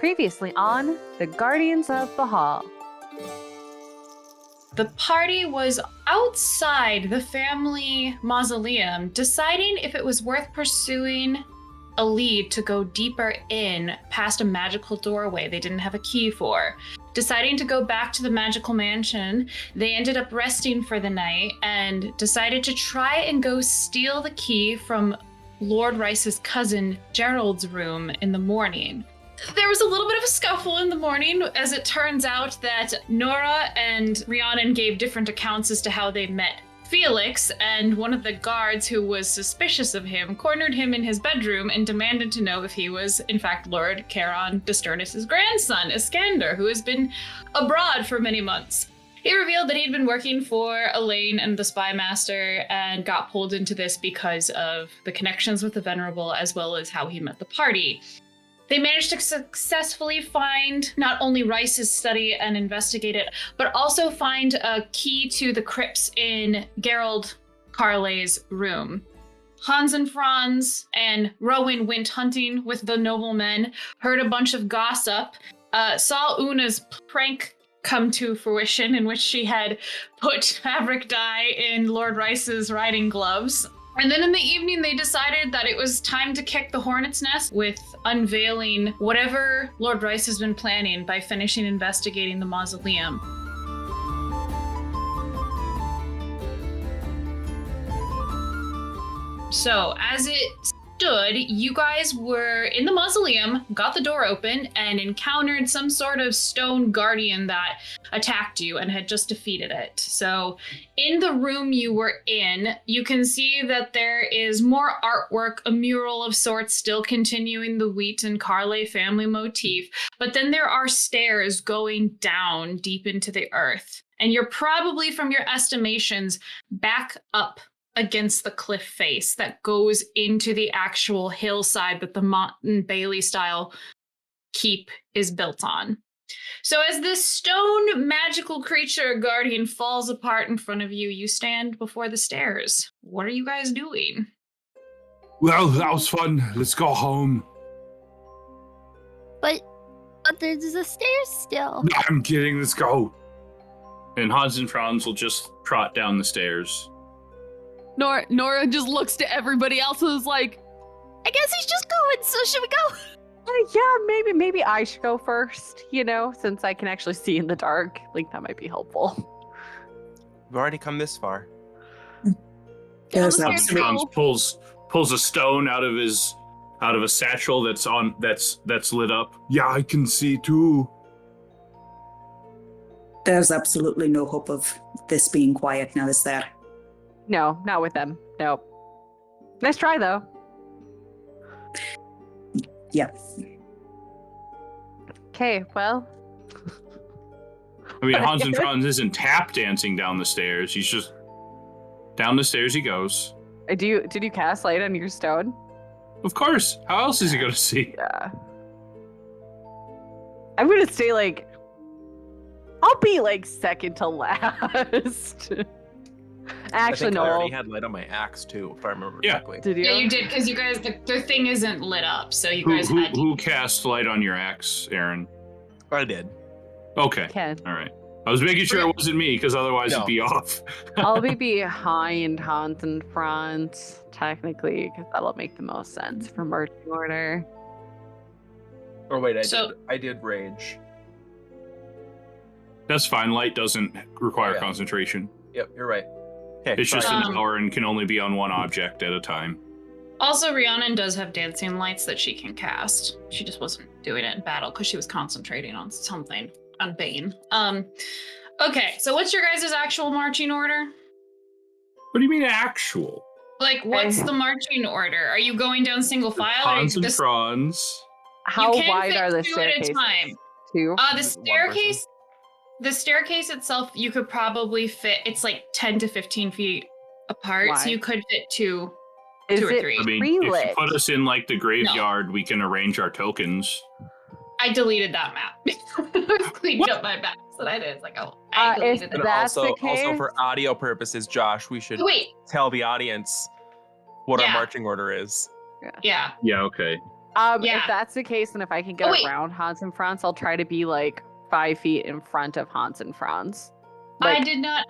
Previously on The Guardians of Fehal. The party was outside the family mausoleum, deciding if it was worth pursuing a lead to go deeper in past a magical doorway they didn't have a key for. Deciding to go back to the magical mansion, they ended up resting for the night and decided to try and go steal the key from Lord Rice's cousin Gerald's room in the morning. There was a little bit of a scuffle in the morning, as it turns out that Nora and Rhiannon gave different accounts as to how they met Felix, and one of the guards who was suspicious of him cornered him in his bedroom and demanded to know if he was, in fact, Lord Charon de Sternus' grandson, Iskander, who has been abroad for many months. He revealed that he'd been working for Elaine and the Spy Master and got pulled into this because of the connections with the Venerable, as well as how he met the party. They managed to successfully find not only Rice's study and investigate it, but also find a key to the crypts in Gerald Carley's room. Hans and Franz and Rowan went hunting with the noblemen, heard a bunch of gossip, saw Una's prank come to fruition, in which she had put fabric dye in Lord Rice's riding gloves. And then in the evening, they decided that it was time to kick the hornet's nest with unveiling whatever Lord Rice has been planning by finishing investigating the mausoleum. So, as it stood, you guys were in the mausoleum, got the door open, and encountered some sort of stone guardian that attacked you and had just defeated it. So in the room you were in, you can see that there is more artwork, a mural of sorts still continuing the Wheat and Carley family motif, but then there are stairs going down deep into the earth. And you're probably, from your estimations, back up against the cliff face that goes into the actual hillside that the Mountain Bailey style keep is built on. So as this stone magical creature guardian falls apart in front of you, you stand before the stairs. What are you guys doing? Well, that was fun. Let's go home. But there's a stairs still. No, I'm kidding. Let's go. And Hans and Franz will just trot down the stairs. Nora just looks to everybody else who's like, I guess he's just going, so should we go? Yeah, maybe I should go first, since I can actually see in the dark. Like, that might be helpful. We've already come this far. Hans and Franz pulls a stone out of a satchel that's lit up. Yeah, I can see too. There's absolutely no hope of this being quiet now, is there? No, not with them. Nope. Nice try, though. Yeah. Okay, well. I mean, Hans and Franz isn't tap dancing down the stairs. He's just down the stairs he goes. Did you cast light on your stone? Of course. How else is he going to see? Yeah. I'm going to say, I'll be, second to last. Actually, no. I already had light on my axe too, if I remember correctly. Did you? Yeah, you did, because you guys, the thing isn't lit up, so you guys had to. Who cast light on your axe, Aaron? I did. Okay. Ken. All right. I was making sure it wasn't me, because otherwise it'd be off. I'll be behind Hans and Franz, technically, because that'll make the most sense for marching order. Oh wait, I did rage. That's fine. Light doesn't require concentration. Yep, you're right. Okay, it's just an hour and can only be on one object at a time. Also, Rhiannon does have dancing lights that she can cast. She just wasn't doing it in battle because she was concentrating on something, on Bane. Okay, so what's your guys' actual marching order? What do you mean actual? What's the marching order? Are you going down single file? Hans and Franz. How wide are the staircases? Two at a time. Two? The staircase itself, you could probably fit, it's 10 to 15 feet apart, Why? So you could fit two or three. I mean, if you put us in the graveyard, we can arrange our tokens. I deleted that map. I cleaned up my maps that I did. I deleted if it. that's also, the case... also for audio purposes, Josh, we should tell the audience what our marching order is. Yeah. Yeah, okay. Yeah. If that's the case, and if I can get around Hans and Franz, I'll try to be like 5 feet in front of Hans and Franz. Like, I did not.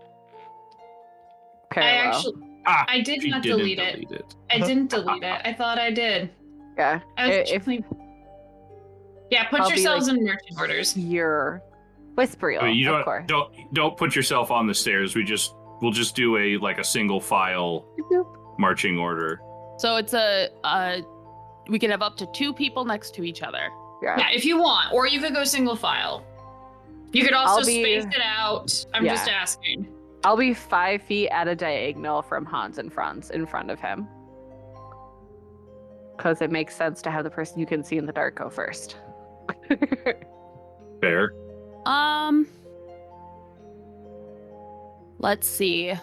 parallel. I did not delete it. I didn't delete it. I thought I did. Yeah. Put yourselves in marching orders. You're whispering. I mean, you of course. don't put yourself on the stairs. We'll just do a single file marching order. So it's we can have up to 2 people next to each other. Yeah, if you want, or you could go single file. You could also space it out. I'm just asking. I'll be 5 feet at a diagonal from Hans and Franz in front of him. Because it makes sense to have the person you can see in the dark go first. Fair. Let's see.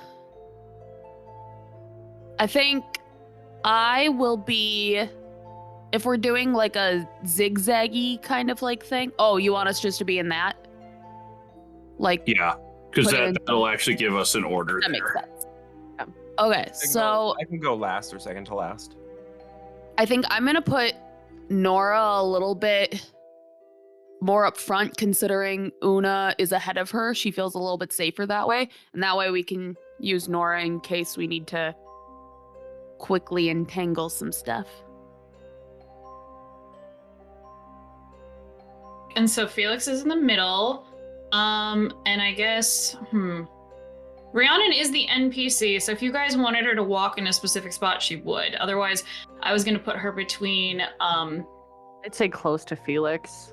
I think I will be, if we're doing like a zigzaggy kind of like thing. Oh, you want us just to be in that? Like, yeah, because that'll actually give us an order. That makes sense. Yeah. Okay, I can go last or second to last. I think I'm gonna put Nora a little bit more up front, considering Una is ahead of her. She feels a little bit safer that way, and that way we can use Nora in case we need to quickly entangle some stuff. And so Felix is in the middle. And I guess, Rhiannon is the NPC, so if you guys wanted her to walk in a specific spot, she would. Otherwise, I was gonna put her between, I'd say close to Felix.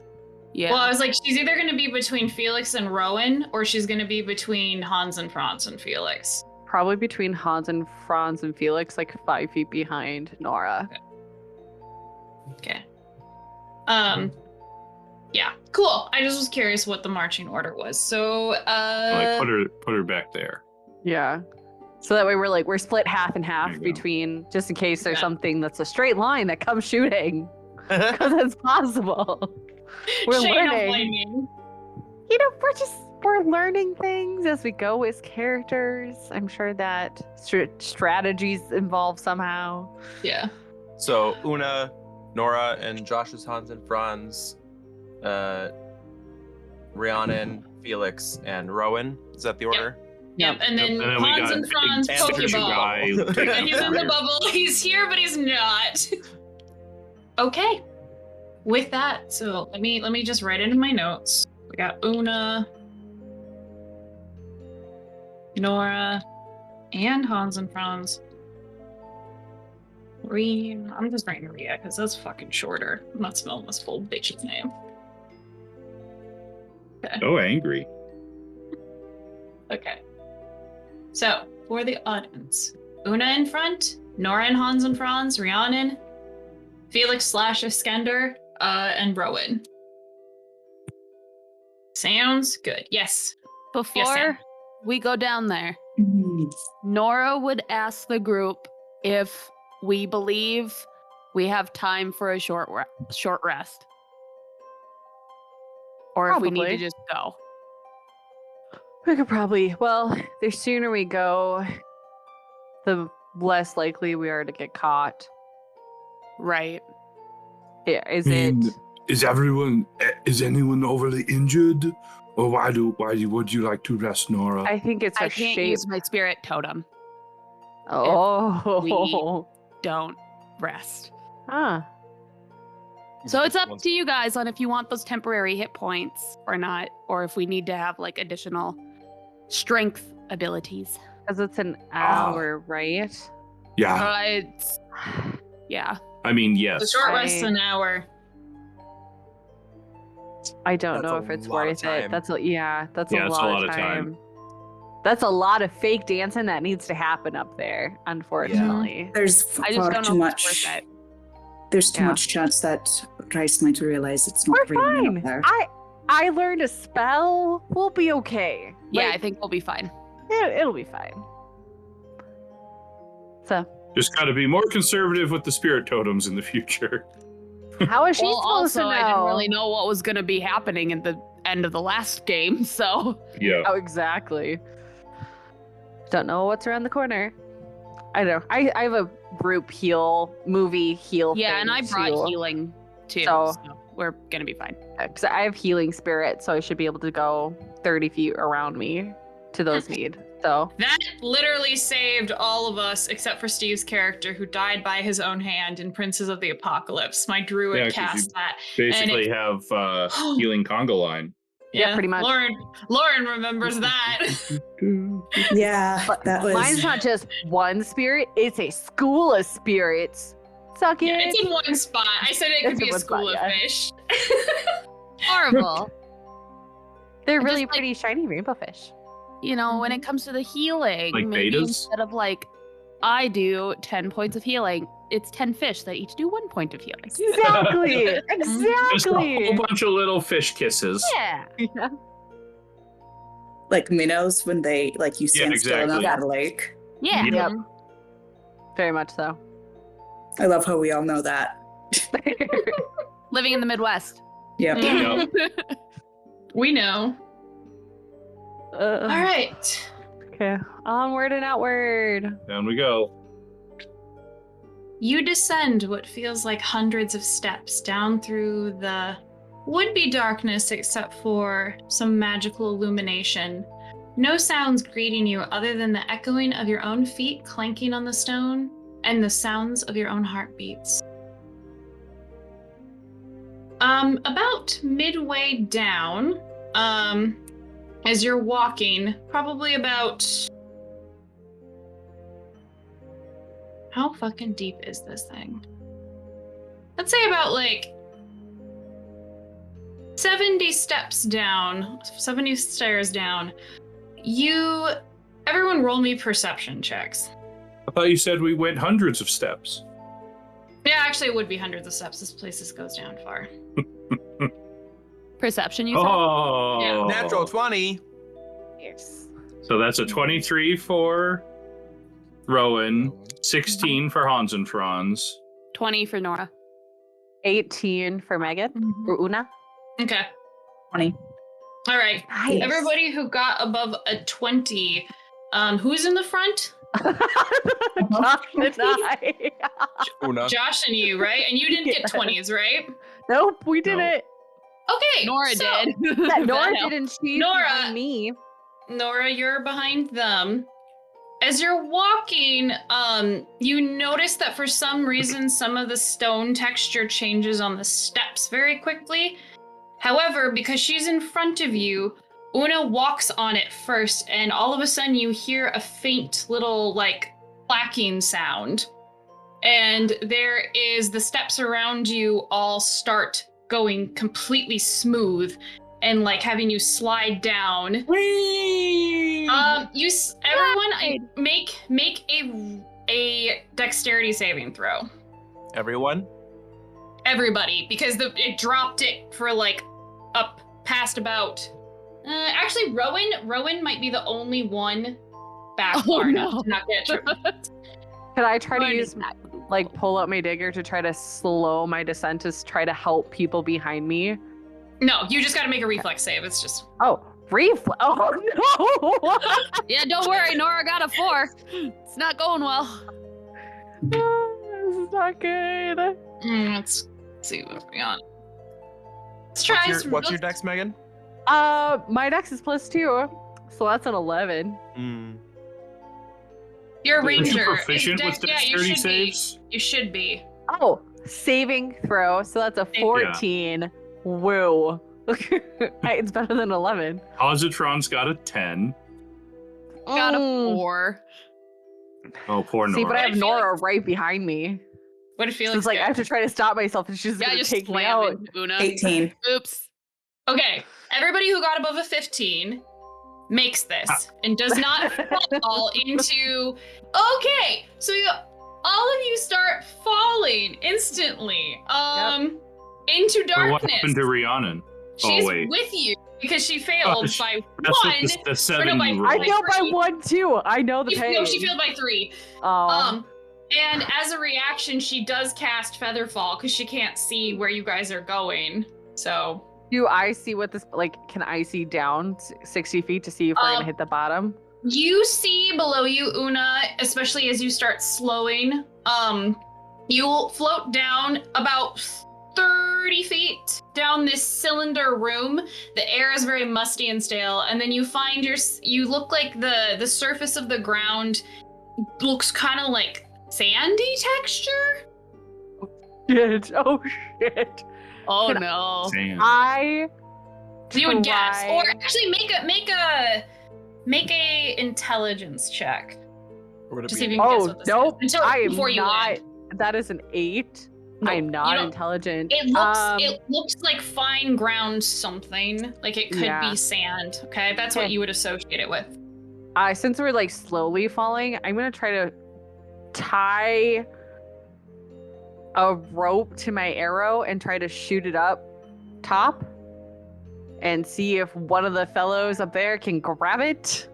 Yeah. Well, I was like, she's either gonna be between Felix and Rowan, or she's gonna be between Hans and Franz and Felix. Probably between Hans and Franz and Felix, like 5 feet behind Nora. Okay. Yeah, cool. I just was curious what the marching order was. So, put her back there. Yeah. So that way we're split half and half between, just in case there's something that's a straight line that comes shooting. Because it's possible. We're learning. You know, we're learning things as we go as characters. I'm sure that strategies involved somehow. Yeah. So Una, Nora, and Josh's Hans and Franz, Rhiannon, Felix, and Rowan. Is that the order? Yep. And then Hans and Franz Pokeball. He's in the bubble. He's here, but he's not. Okay. With that, so let me just write it in my notes. We got Una, Nora, and Hans and Franz. I'm just writing Rhea because that's fucking shorter. I'm not spelling this full bitch's name. Okay. Oh, angry. Okay. So, for the audience, Una in front, Nora and Hans and Franz, Rhiannon, Felix / Iskender, and Rowan. Sounds good. Yes. Before we go down there, Nora would ask the group if we believe we have time for a short rest. Or if we need to just go. We could probably, the sooner we go, the less likely we are to get caught. Right. Yeah, is anyone overly injured? Or would you like to rest, Nora? I think it's I can't use my spirit totem. Oh. We don't rest. Huh. So it's up to you guys on if you want those temporary hit points or not, or if we need to have like additional strength abilities. Because it's an hour, right? Yeah. Yeah. I mean, yes. The short rest's an hour. I don't know if it's worth it. That's a lot of time. That's a lot of fake dancing that needs to happen up there, unfortunately. Yeah. There's far too much. There's too much chance that Rice might realize it's not really up there. I learned a spell. We'll be okay. Yeah, I think we'll be fine. It'll be fine. So just got to be more conservative with the spirit totems in the future. How is she supposed to know? I didn't really know what was going to be happening at the end of the last game, so. Yeah. Oh, exactly. Don't know what's around the corner. I don't know. I have a group movie heal. Yeah, and I thing brought too. healing too, So- so we're gonna be fine. Because I have healing spirit, so I should be able to go 30 feet around me to those need. So That literally saved all of us except for Steve's character, who died by his own hand in Princes of the Apocalypse. My druid Yeah, 'cause cast that. Basically have healing conga line. Yeah, pretty much. Lauren remembers that. Yeah, but that was. mine's not just one spirit; it's a school of spirits. Suck it. Yeah, it's in one spot. I said it could It's be in a one school spot, of yeah. fish. Horrible. They're just really like- pretty shiny rainbow fish. You know, when it comes to the healing, Like maybe betas? instead of like I do 10 points of healing, it's 10 fish that each do 1 point of healing. Exactly. Just a Exactly. whole bunch of little fish kisses. Yeah. Like minnows when they like you stand still in exactly. a lake. Yeah. Yep. Very much so. I love how we all know that. Living in the Midwest. Yeah. Yeah. We know. All All right. Okay. Onward and outward. Down we go. You descend what feels like hundreds of steps down through the would-be darkness except for some magical illumination. No sounds greeting you other than the echoing of your own feet clanking on the stone and the sounds of your own heartbeats. About midway down, as you're walking, probably about... How fucking deep is this thing? Let's say about like 70 steps down, 70 stairs down. Everyone roll me perception checks. I thought you said we went hundreds of steps. Yeah, actually it would be hundreds of steps. This place goes down far. Perception, you said? Oh. Yeah. Natural 20. Yes. So that's a 23 for Rowan, 16 for Hans and Franz. 20 for Nora. 18 for Megan or Una. Okay. 20. All right. Nice. Everybody who got above a 20, who's in the front? Josh and I. Una. Josh and you, right? And you didn't get Yes. 20s, right? Nope, we did No. it. Okay. Nora so, did. Yeah, Nora That helped. did, and she's Nora. behind me. Nora, you're behind them. As you're walking, you notice that for some reason some of the stone texture changes on the steps very quickly. However, because she's in front of you, Una walks on it first, and all of a sudden you hear a faint little, like, clacking sound. And there is the steps around you all start going completely smooth and, like, having you slide down. Everyone, make a dexterity saving throw. Everyone? Everybody, because it dropped it for like up past about. Actually, Rowan might be the only one back far enough to not get tripped. Could I try to Mine use is not like pull out my dagger to try to slow my descent to try to help people behind me? No, you just got to make a reflex save. It's just. Oh, reflex! Oh no! Yeah, don't worry. Nora got a 4. It's not going well. This is not good. Let's see what's going on. Let's try. What's your dex, Megan? My dex is +2, so that's an 11. You're a Are ranger. you proficient Is with yeah, you dexterity should saves? be. You should be. Oh, saving throw. So that's a 14. Woo. It's better than 11. Positron's got a 10. Got a 4. Oh, poor Nora. See, but I have I feel Nora right behind me. What a So feeling. it's like I have to try to stop myself, and she's Yeah, gonna just take me slam out. it, Una. 18. Oops. Okay, everybody who got above a 15 makes this and does not fall into. Okay, so all of you start falling instantly into Or darkness. what happened to Rhiannon? She's wait. with you because she failed by That's one. what the 7 no, by- roll. I Like failed by three. 1 too. I know the pain. No, she failed by 3. Oh. And as a reaction, she does cast Featherfall because she can't see where you guys are going. So. Do I see what this like? Can I see down 60 feet to see if we're gonna hit the bottom? You see below you, Una, especially as you start slowing, you'll float down about 30 feet down this cylinder room. The air is very musty and stale, and then you find you look like the surface of the ground looks kind of like sandy texture. Shit. Oh shit. Oh Can no. You would guess, or actually make a intelligence check. Or would it To be- see if you can guess what this nope. is. I am Before you not. land. That is an 8. No, I am you not don't- intelligent. It looks like fine ground something. Like it could Yeah. be sand. Okay, that's what Okay. you would associate it with. Since we're like slowly falling, I'm gonna try to tie a rope to my arrow and try to shoot it up top and see if one of the fellows up there can grab it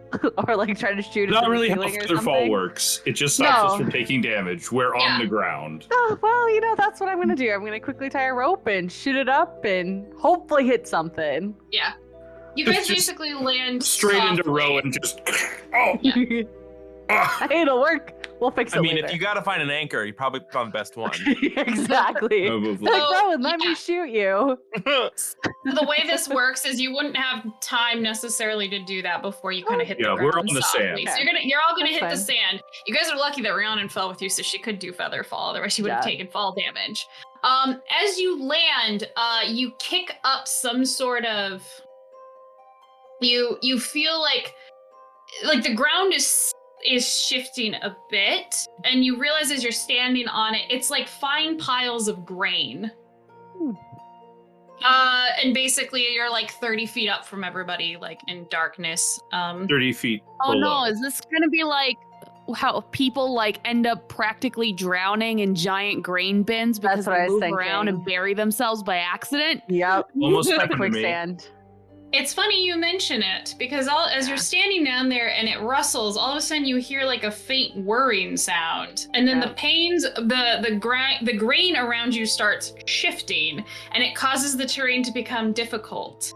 or like try to shoot it. Not from the really how ceiling or featherfall something. works. It just stops us No. from taking damage. We're Yeah. on the ground. Oh, well, that's what I'm gonna do. I'm gonna quickly tie a rope and shoot it up and hopefully hit something. Yeah. You Just- guys just basically land Straight into softly. row and just. Oh! Yeah. Ah. It'll work. We'll fix it I mean, later. if you gotta find an anchor, you probably found the best one. Exactly. Probably. Like, So, Rowan, let yeah. me shoot you. The way this works is you wouldn't have time necessarily to do that before you kind of hit Yeah, the we're ground on the softly. sand. So you're all gonna hit That's the sand. You guys are lucky that Rhiannon fell with you, so she could do feather fall. Otherwise, she would have Yeah. taken fall damage. As you land, you kick up some sort of. You feel like the ground is shifting a bit, and you realize as you're standing on it, it's like fine piles of grain. And basically you're like 30 feet up from everybody, like in darkness. 30 feet. Oh no, below. is this gonna be like how people like end up practically drowning in giant grain bins because what they I was move around thinking. and bury themselves by accident? Yep. Almost happened to me. Quicksand. It's funny you mention it, because as you're standing down there and it rustles, all of a sudden you hear like a faint whirring sound, and then Yeah. the panes, the grain around you starts shifting, and it causes the terrain to become difficult.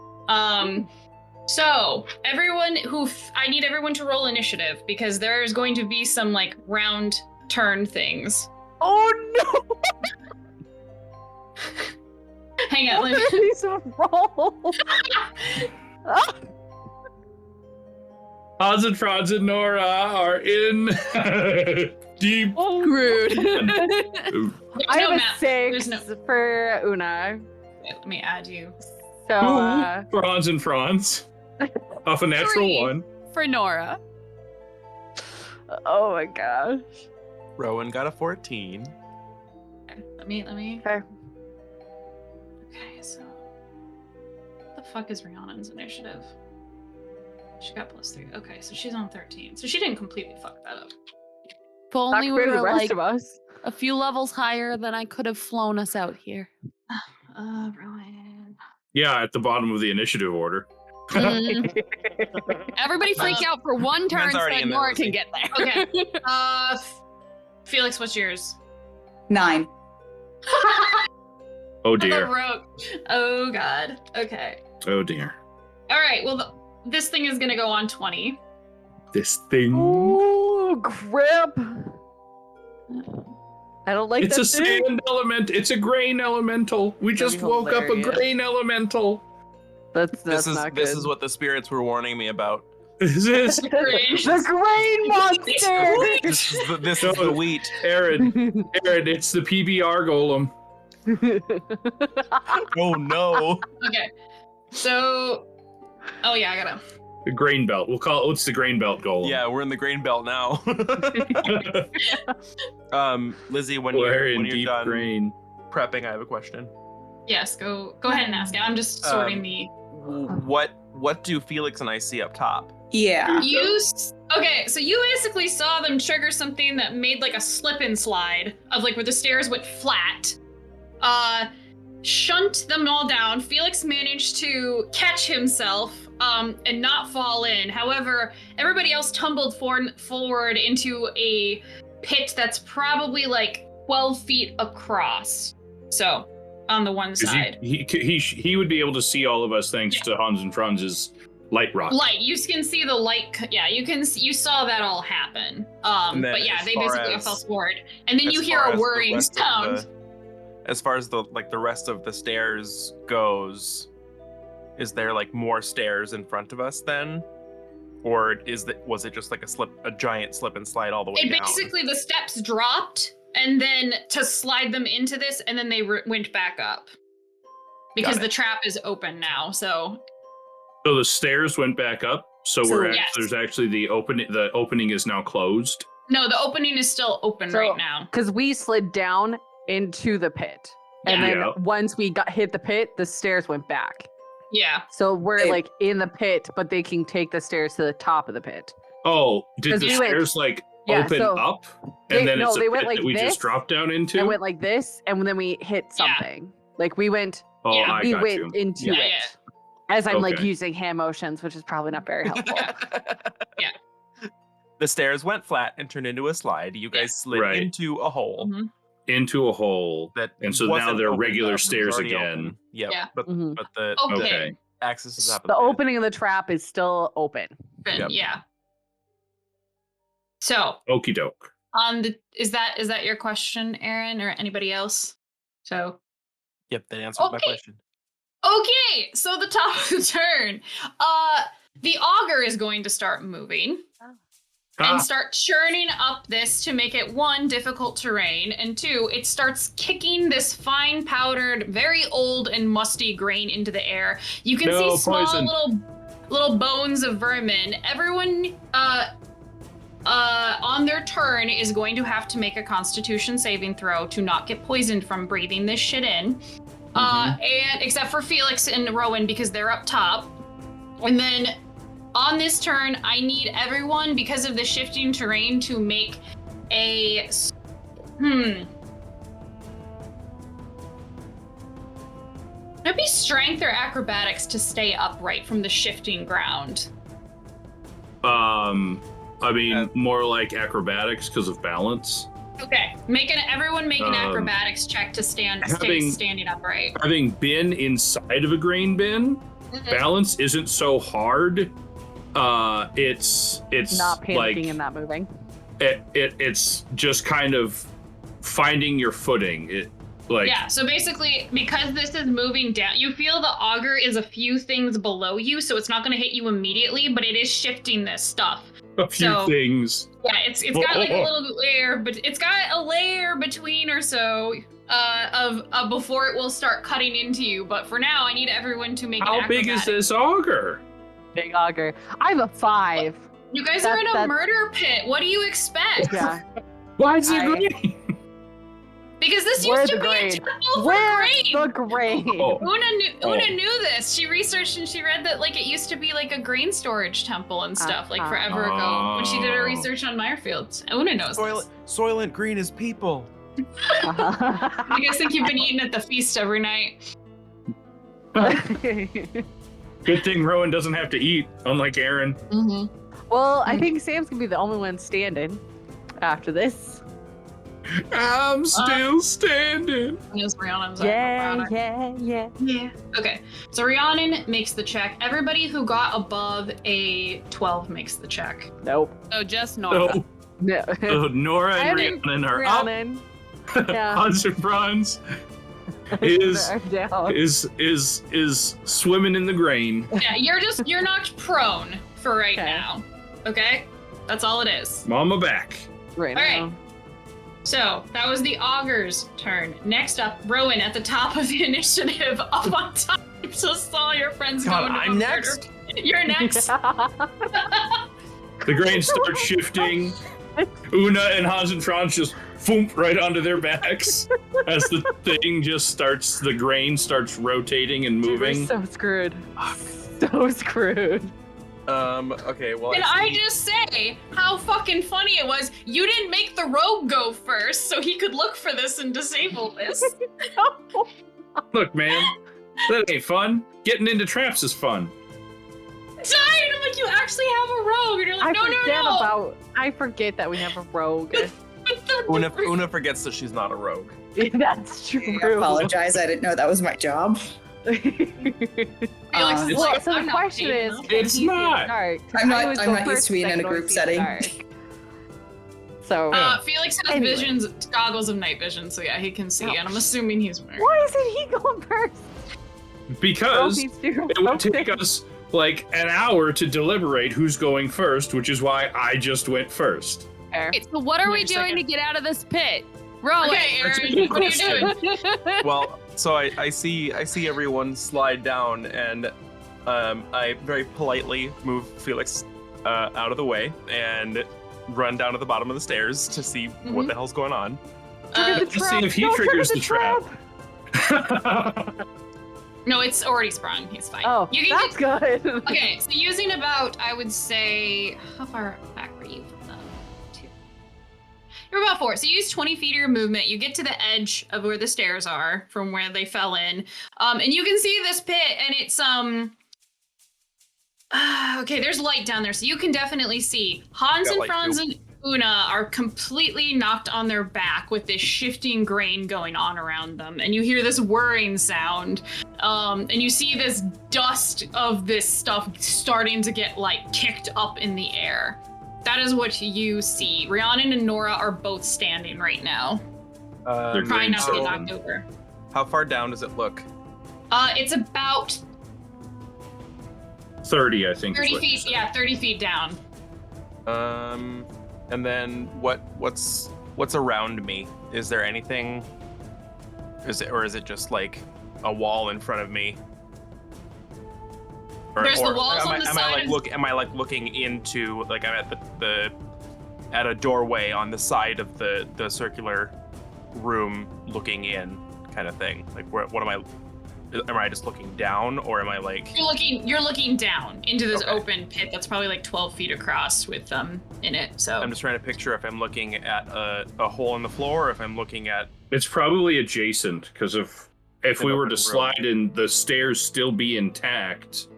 So I need everyone to roll initiative, because there's going to be some like round turn things. Oh no! Hang on, let me. Please roll. Ah, Hans and Franz and Nora are in deep. Rude. There's I no have map. a 6 There's no. for Una. Let me add you. So, For Hans and Franz. Off a natural 3. 1. For Nora. oh my gosh. Rowan got a 14. Okay, let me. Okay. Okay, so what the fuck is Rhiannon's initiative? She got +3. Okay, so she's on 13. So she didn't completely fuck that up. If only Not we for the were rest like of us. a few levels higher, then I could have flown us out here. Rowan. Yeah, at the bottom of the initiative order. Mm. Everybody freak out for one turn Mine's so already that in there, Nora Lizzie. can get there. Okay. Felix, what's yours? 9. Oh dear. Rogue. Oh god. Okay. Oh dear. All right. Well, this thing is gonna go on 20. This thing. Ooh, grip. I don't like It's that a thing. sand element. It's a grain elemental. We That'd just be woke up a hilarious. grain elemental. That's This not this good. is what the spirits were warning me about. Is this the grain monster. This is the wheat. Aaron? Aaron, it's the PBR golem. Oh no. Okay. So. Oh yeah, I gotta. The grain belt. We'll call it. It's the grain belt golem. Yeah, we're in the grain belt now. Lizzie, when We're in you're deep done grain. prepping, I have a question. Yes. Go ahead and ask it. I'm just sorting the. What do Felix and I see up top? Yeah. Okay, so you basically saw them trigger something that made like a slip and slide of like where the stairs went flat. Shunt them all down. Felix managed to catch himself and not fall in. However, everybody else tumbled forward into a pit that's probably like 12 feet across. So, on the one 'Cause side. he would be able to see all of us thanks to Hans and Franz's Light rock. Light. You can see the light. Yeah, you saw that all happen. But yeah, they basically all fell forward, and then you hear a whirring sound. As far as the rest of the stairs goes, is there like more stairs in front of us then, or was it just like a giant slip and slide all the way down? Basically the steps dropped, and then to slide them into this, and then they went back up because the trap is open now. So the stairs went back up. So there's actually the opening is now closed. No, the opening is still open right now. Because we slid down into the pit. And then once we hit the pit, the stairs went back. Yeah. So we're like in the pit, but they can take the stairs to the top of the pit. Oh, did the stairs open up? And then they went like we just dropped down into? It went like this, and then we hit something. Yeah. Like we went into it. As I'm like using hand motions, which is probably not very helpful. Yeah. The stairs went flat and turned into a slide. You guys slid into a hole. Mm-hmm. Into a hole. And so now they're regular stairs again. Yep. Yeah. But the access is up. The opening of the trap is still open. Yep. Yeah. So okie doke. Is that your question, Aaron, or anybody else? So yep, that answers my question. Okay, so the top of the turn. The auger is going to start moving and start churning up this to make it 1, difficult terrain, and 2, it starts kicking this fine powdered, very old and musty grain into the air. You can see small little bones of vermin. Everyone on their turn is going to have to make a Constitution saving throw to not get poisoned from breathing this shit in. And except for Felix and Rowan because they're up top. And then on this turn, I need everyone, because of the shifting terrain, to make a... It'd be strength or acrobatics to stay upright from the shifting ground. I mean, more like acrobatics because of balance. Okay, everyone make an acrobatics check to stay standing upright. Having been inside of a grain bin, balance isn't so hard. It's not panicking and not moving. It's just kind of finding your footing. So basically, because this is moving down, you feel the auger is a few things below you, so it's not going to hit you immediately, but it is shifting this stuff. A few things. Yeah, it's got like a little layer, but it's got a layer between or so of before it will start cutting into you. But for now, I need everyone to make an acrobatics. How big is this auger? Big auger. I have a 5. You guys are in a murder pit. What do you expect? Yeah. Why is it green? Because this used to be a temple for grain. The grain. Una knew this. She researched and she read that like it used to be like a grain storage temple and stuff like forever ago when she did her research on Mirefield. Una knows this. Soylent Green is people. You guys think you've been eating at the feast every night? Good thing Rowan doesn't have to eat, unlike Aaron. Mm-hmm. Well, I think Sam's gonna be the only one standing after this. I'm still standing. Yeah. Okay, so Rhiannon makes the check. Everybody who got above a 12 makes the check. Nope. So just Nora. No. So Nora and Rhiannon are up. Yeah. Hans and Franz is swimming in the grain. Yeah, you're knocked prone for right now. Okay? That's all it is. Mama back. Right all now. Right. So that was the Augur's turn. Next up, Rowan at the top of the initiative, up on top. Just saw your friends go into I'm next. You're next. The grain starts shifting. Una and Hans and Franz just foomp right onto their backs as the thing just starts. The grain starts rotating and moving. We're so screwed. So screwed. Okay, well, Can I just say how fucking funny it was? You didn't make the rogue go first, so he could look for this and disable this. Look, man, that ain't fun. Getting into traps is fun. Sorry, I'm like, you actually have a rogue, and you're like, no. I forget that we have a rogue. Una forgets that she's not a rogue. That's true. I apologize. I didn't know that was my job. And Felix is It's like, not- so the I'm not question paying is, enough. can It's he see not. dark? 'Cause I'm I not- always I'm go not used first to being if I in a can group only see setting. dark. So Felix has Anyway. visions, goggles of night vision, so yeah, he can see, Oh. and I'm assuming he's wearing. why isn't he going first? Because Both these two it would are take us like an hour to deliberate who's going first, which is why I just went first. fair. Okay, so what are we Wait a doing second. to get out of this pit? Roll Okay, That's a Aaron, good what are you question. doing? Well, so I see everyone slide down, and I very politely move Felix out of the way and run down to the bottom of the stairs to see what the hell's going on. Trigger the Let's see trap. if he Don't trigger triggers the trap. No, it's already sprung. He's fine. Oh, you can that's good. Okay, so using about, I would say, how far back were you from them? 2. You're about 4. So you use 20 feet of your movement. You get to the edge of where the stairs are from where they fell in. And you can see this pit, and it's, okay, there's light down there, so you can definitely see. Hans Got and light, Franz too. and Una are completely knocked on their back with this shifting grain going on around them, and you hear this whirring sound, and you see this dust of this stuff starting to get like kicked up in the air. That is what you see. Rhiannon and Nora are both standing right now, They're trying not to get green knocked over. How far down does it look? It's about 30, I think. is 30 what you feet. said. Yeah, 30 feet down. And then what's around me? Is there anything? Is it just like a wall in front of me? There's the walls am on I, the am side. am I like looking into, like I'm at at a doorway on the side of the circular room looking in kind of thing? Like what am I just looking down, or am I like You're looking down into this Okay. open pit that's probably like 12 feet across with in it. So I'm just trying to picture if I'm looking at a hole in the floor, or if I'm looking at It's probably adjacent, because if An we were open to room. slide and the stairs still be intact,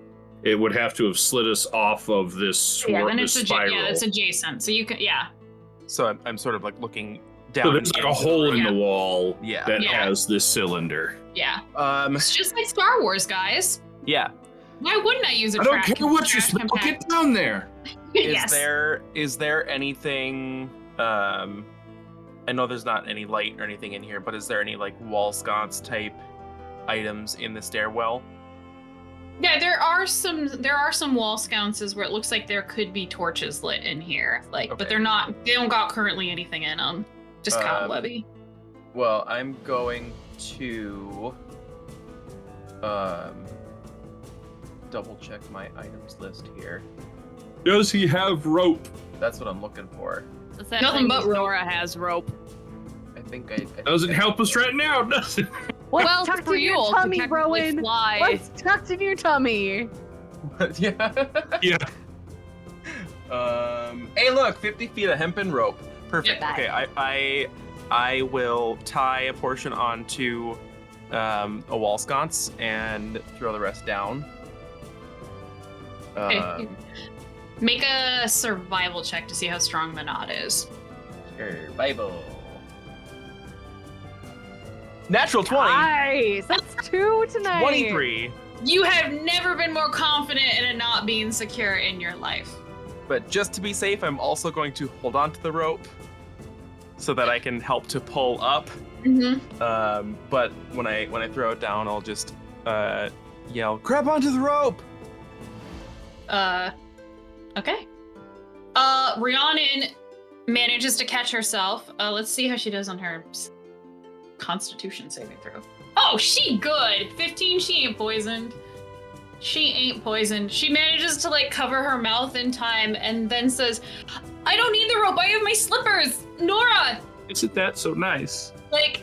it would have to have slid us off of this, then this it's spiral. it's adjacent. So you can so I'm sort of like looking down. So there's like a hole in Yeah. the wall Yeah. that Yeah. has this cylinder. yeah. Um. It's just like Star Wars, guys. Yeah. Why wouldn't I use a I don't trash- care what you trash smell. compact- Get down there. Yes. Is there anything? I know there's not any light or anything in here, but is there any like wall sconce type items in the stairwell? Yeah, there are some wall sconces where it looks like there could be torches lit in here, like, but Okay. they're not. They don't got currently anything in them. Just cobwebby. Well, I'm going to double check my items list here. Does he have rope? That's what I'm looking for. Nothing but rope. Nora has rope. I think I Doesn't help us right now, does it? What's well, tucked for in you your all tummy, to technically Rowan? fly. What's tucked in your tummy? yeah. Yeah. Hey, look, 50 feet of hempen rope. Perfect. Yeah. Okay, I will tie a portion onto a wall sconce and throw the rest down. Make a survival check to see how strong the knot is. Survival. Natural 20. Nice. That's 2 tonight. 23. You have never been more confident in it not being secure in your life. But just to be safe, I'm also going to hold on to the rope so that I can help to pull up. Mm-hmm. But when I throw it down, I'll just yell, "Grab onto the rope!" Okay. Rhiannon manages to catch herself. Let's see how she does on her Constitution saving throw. Oh, she good. 15. She ain't poisoned. She manages to like cover her mouth in time and then says, "I don't need the rope. I have my slippers. Nora." Isn't that so nice? Like,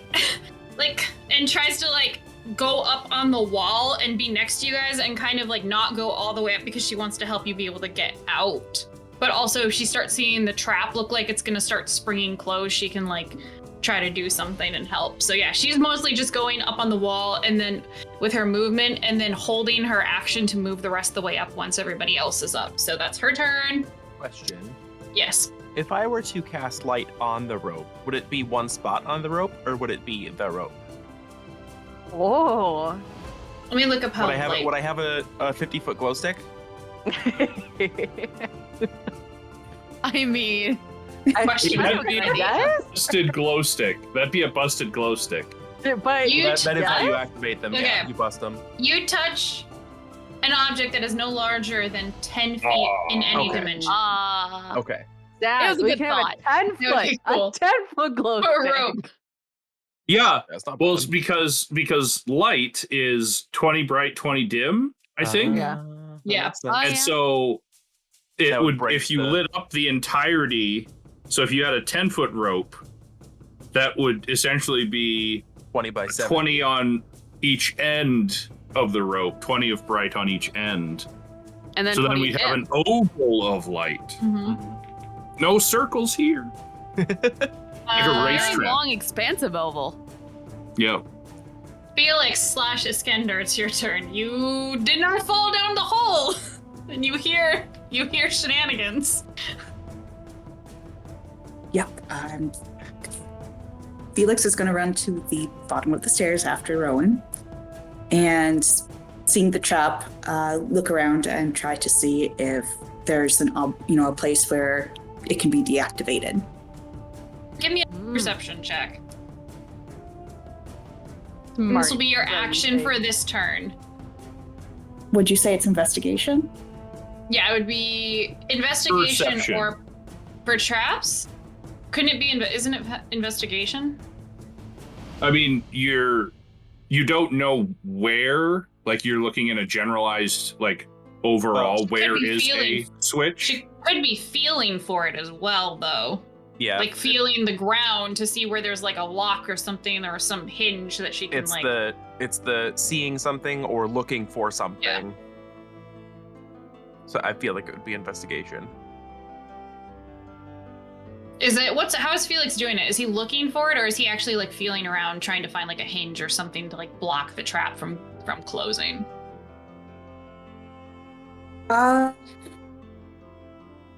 and tries to like go up on the wall and be next to you guys and kind of like not go all the way up because she wants to help you be able to get out. But also if she starts seeing the trap look like it's gonna start springing closed, she can like try to do something and help. So yeah, she's mostly just going up on the wall and then with her movement and then holding her action to move the rest of the way up once everybody else is up. So that's her turn. Question. Yes. If I were to cast light on the rope, would it be one spot on the rope, or would it be the rope? Oh. Let me look up how Would I have a 50-foot glow stick? I mean, Question. I don't Yes? guess, Busted glow stick. That'd be a busted glow stick. but You- That is how you yes? activate them. Okay. Yeah, you bust them. You touch an object that is no larger than 10 feet in any okay. dimension. Okay. Dad, It was a we good can have thought. a 10 That would be foot, cool. a 10-foot glow Or a stick. rope. Yeah. That's not Well, bad. it's because light is 20 bright, 20 dim, I think. Yeah. That Yeah. makes sense. Oh, And yeah. so it That would would, break if you the- lit up the entirety, so if you had a 10-foot rope, that would essentially be 20 by 7. 20 on each end of the rope, 20 of bright on each end. and then So then 20 we'd have an oval of light. Mhm. No circles here. Like a very racetrack. long, expansive oval. Yeah. Felix / Iskender, it's your turn. You did not fall down the hole, and you hear shenanigans. Yep. Felix is going to run to the bottom of the stairs after Rowan, and seeing the trap, look around and try to see if there's a place where it can be deactivated. Give me a perception check. Smart. This will be your What do you action think? for this turn. Would you say it's investigation? Yeah, it would be investigation Perception. or for traps. Couldn't it be? Isn't it investigation? I mean, you don't know where, like you're looking in a generalized, like overall, Well, where could be is a feeling. switch? She could be feeling for it as well, though. Yeah. Like feeling the ground to see where there's like a lock or something or some hinge that she can It's like. the seeing something or looking for something. So I feel like it would be investigation. Is it how is Felix doing it? Is he looking for it or is he actually like feeling around trying to find like a hinge or something to like block the trap from closing?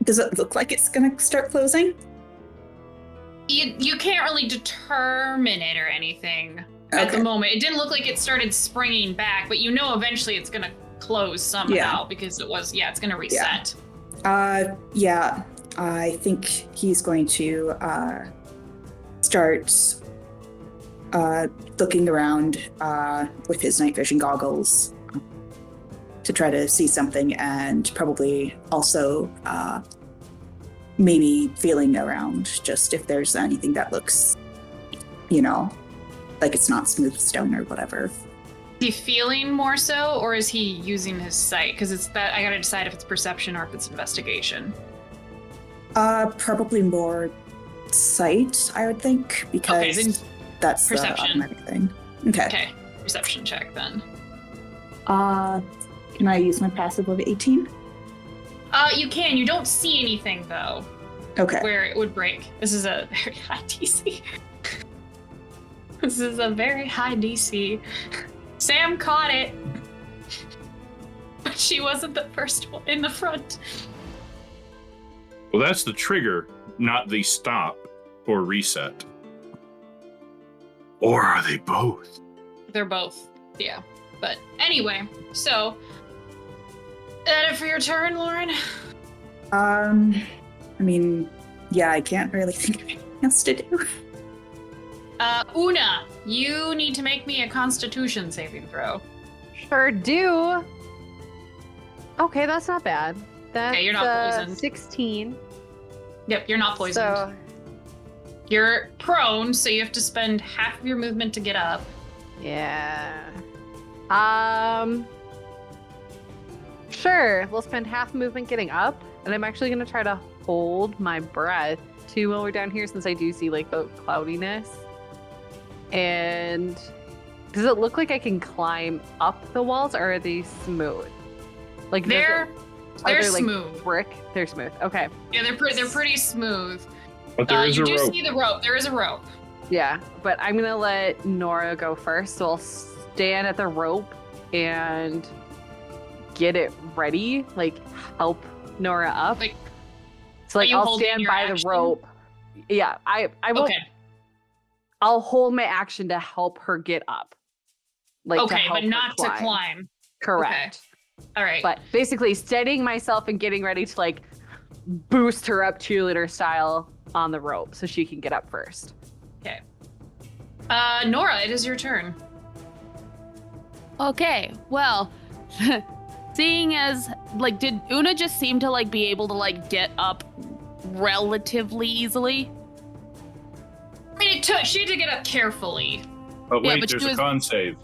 Does it look like it's going to start closing? You can't really determine it or anything at the Okay. moment. It didn't look like it started springing back, but you know eventually it's gonna close somehow Yeah. because it's gonna reset. Yeah. I think he's going to start looking around with his night vision goggles to try to see something, and probably also maybe feeling around just if there's anything that looks, like it's not smooth stone or whatever. Is he feeling more so, or is he using his sight? Because it's that I gotta decide if it's perception or if it's investigation. Probably more sight, I would think, because Okay, then that's the perception. automatic thing. Okay. Okay, perception check then. Can I use my passive of 18? You can. You don't see anything though Okay. where it would break. This is a very high DC. This is a very high DC. Sam caught it, but she wasn't the first one in the front. Well, that's the trigger, not the stop or reset. Or are they both? They're both, yeah. But anyway, so that it for your turn, Lauren? I mean, yeah, I can't really think of anything else to do. Una, you need to make me a Constitution saving throw. Sure do. Okay, that's not bad. That's Okay, you're not poisoned. 16. Yep, you're not poisoned. So, You're prone, so you have to spend half of your movement to get up. yeah. Sure, we'll spend half movement getting up, and I'm actually going to try to hold my breath too while we're down here, since I do see like the cloudiness. And does it look like I can climb up the walls, or are they smooth? Like does They're it- they're are they, like, smooth. brick? They're smooth. Okay. Yeah, they're pretty smooth. But there is you a do rope. see the rope. There is a rope. Yeah, but I'm gonna let Nora go first, so I'll stand at the rope and get it ready, like help Nora up. Like, so like are you I'll holding stand your by the action? rope. Yeah, I won't. Okay. I'll hold my action to help her get up. Like to Okay, help but her not to climb. Correct. All right. But basically steadying myself and getting ready to like boost her up cheerleader style on the rope so she can get up first. Okay. Nora, it is your turn. Okay, well, seeing as, like, did Una just seem to, like, be able to, like, get up relatively easily? I mean, she had to get up carefully. But Yeah, wait, but she there's a was- con save.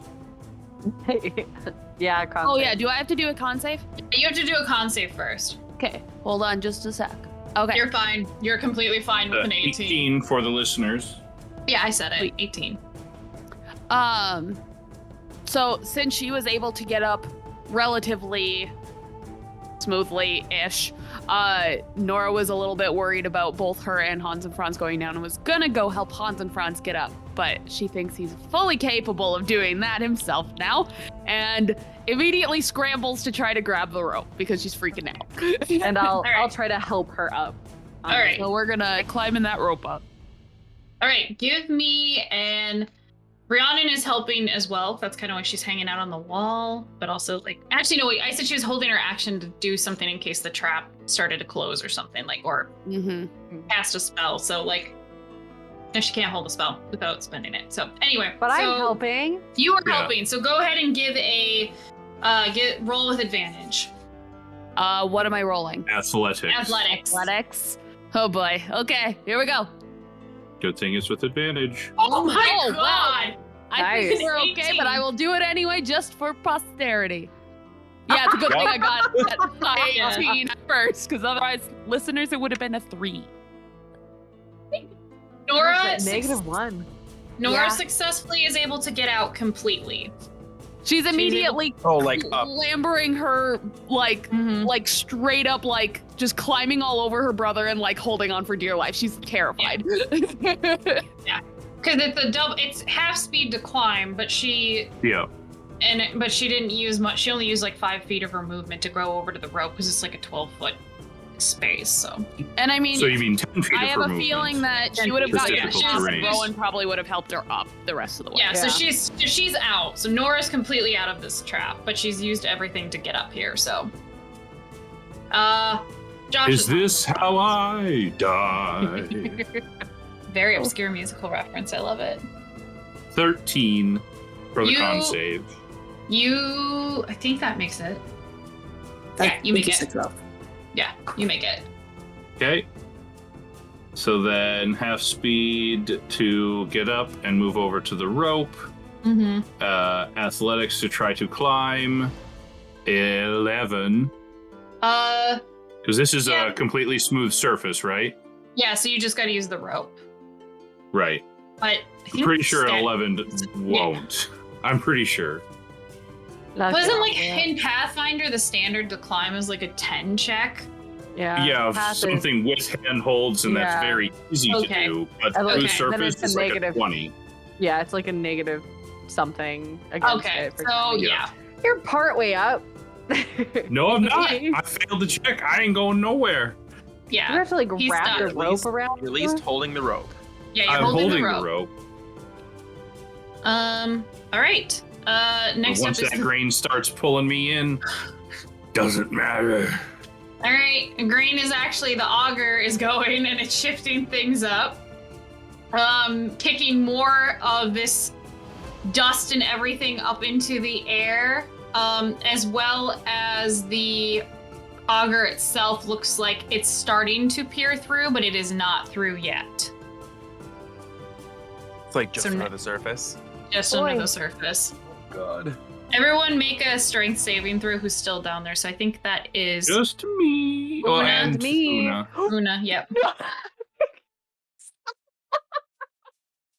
Yeah, Oh, yeah, do I have to do a con save? You have to do a con save first. Okay, hold on just a sec. Okay. You're fine. You're completely fine with an 18. 18 for the listeners. Yeah, I said it. Sweet. 18. So since she was able to get up relatively smoothly-ish, Nora was a little bit worried about both her and Hans and Franz going down and was gonna go help Hans and Franz get up, but she thinks he's fully capable of doing that himself now, and immediately scrambles to try to grab the rope because she's freaking out. And I'll right. I'll try to help her up. All right. So we're gonna climb in that rope up. All right, give me an... Rhiannon is helping as well. That's kind of why she's hanging out on the wall, but also like... Actually, no, wait. I said she was holding her action to do something in case the trap started to close or something, like, or cast a spell. So, like, no, she can't hold a spell without spending it. So, anyway. But so I'm helping. You are Yeah. helping. So go ahead and give a... roll with advantage. What am I rolling? Athletics. Athletics. Athletics. Oh boy. Okay, here we go. Good thing it's with advantage. Oh my Oh, wow. god! I think Nice. we're okay, 18. but I will do it anyway just for posterity. Yeah, it's a good thing I got that 18 first, because otherwise, listeners, it would have been a 3. Nora, -1. Nora Yeah. successfully is able to get out completely. She's immediately Oh, like up. clambering her, like straight up, like just climbing all over her brother and like holding on for dear life. She's terrified. Because it's half speed to climb, but she didn't use much. She only used like 5 feet of her movement to grow over to the rope because it's like a 12-foot space. So, And I mean, So you mean 10 feet I of have her a movement. feeling that she Yeah, would have it's gotten difficult past terrain. Rowan probably would have helped her up the rest of the way. yeah, so Yeah. she's out. So Nora's completely out of this trap, but she's used everything to get up here. So, Josh Is this how I die? very obscure musical reference. I love it. 13 for the You- con save. I think that makes it. Yeah, you make it. Yeah, you make it. Okay. So then half speed to get up and move over to the rope. Mm-hmm. Athletics to try to climb. 11. Because this is Yeah. a completely smooth surface, right? Yeah, so you just got to use the rope. Right. But I I'm think pretty sure stat- 11 won't. I'm pretty sure. Wasn't like in Pathfinder the standard to climb is like a 10 check? Yeah, passive. something with handholds, and that's Yeah. very easy Okay. to do. But Okay. smooth Then surface it's a is like negative. a 20. Yeah, it's like a negative something against Okay, it. for so climbing. yeah. You're partway up. No, I'm not. Yeah. I failed the check. I ain't going nowhere. You Yeah. have to like He's wrap stuck. the At rope least- around. You're at least holding the rope. Yeah, you're I'm holding, holding the rope. All right. But Next up once is that grain starts pulling me in, doesn't matter. all right. Grain is actually the auger is going and it's shifting things up, kicking more of this dust and everything up into the air, as well as the auger itself looks like it's starting to peer through, but it is not through yet. It's like just So under ne- the surface. Just Boy. under the surface. God. Everyone make a strength saving throw who's still down there. So I think that is Just me. Una, and me. Una. Una. Yep.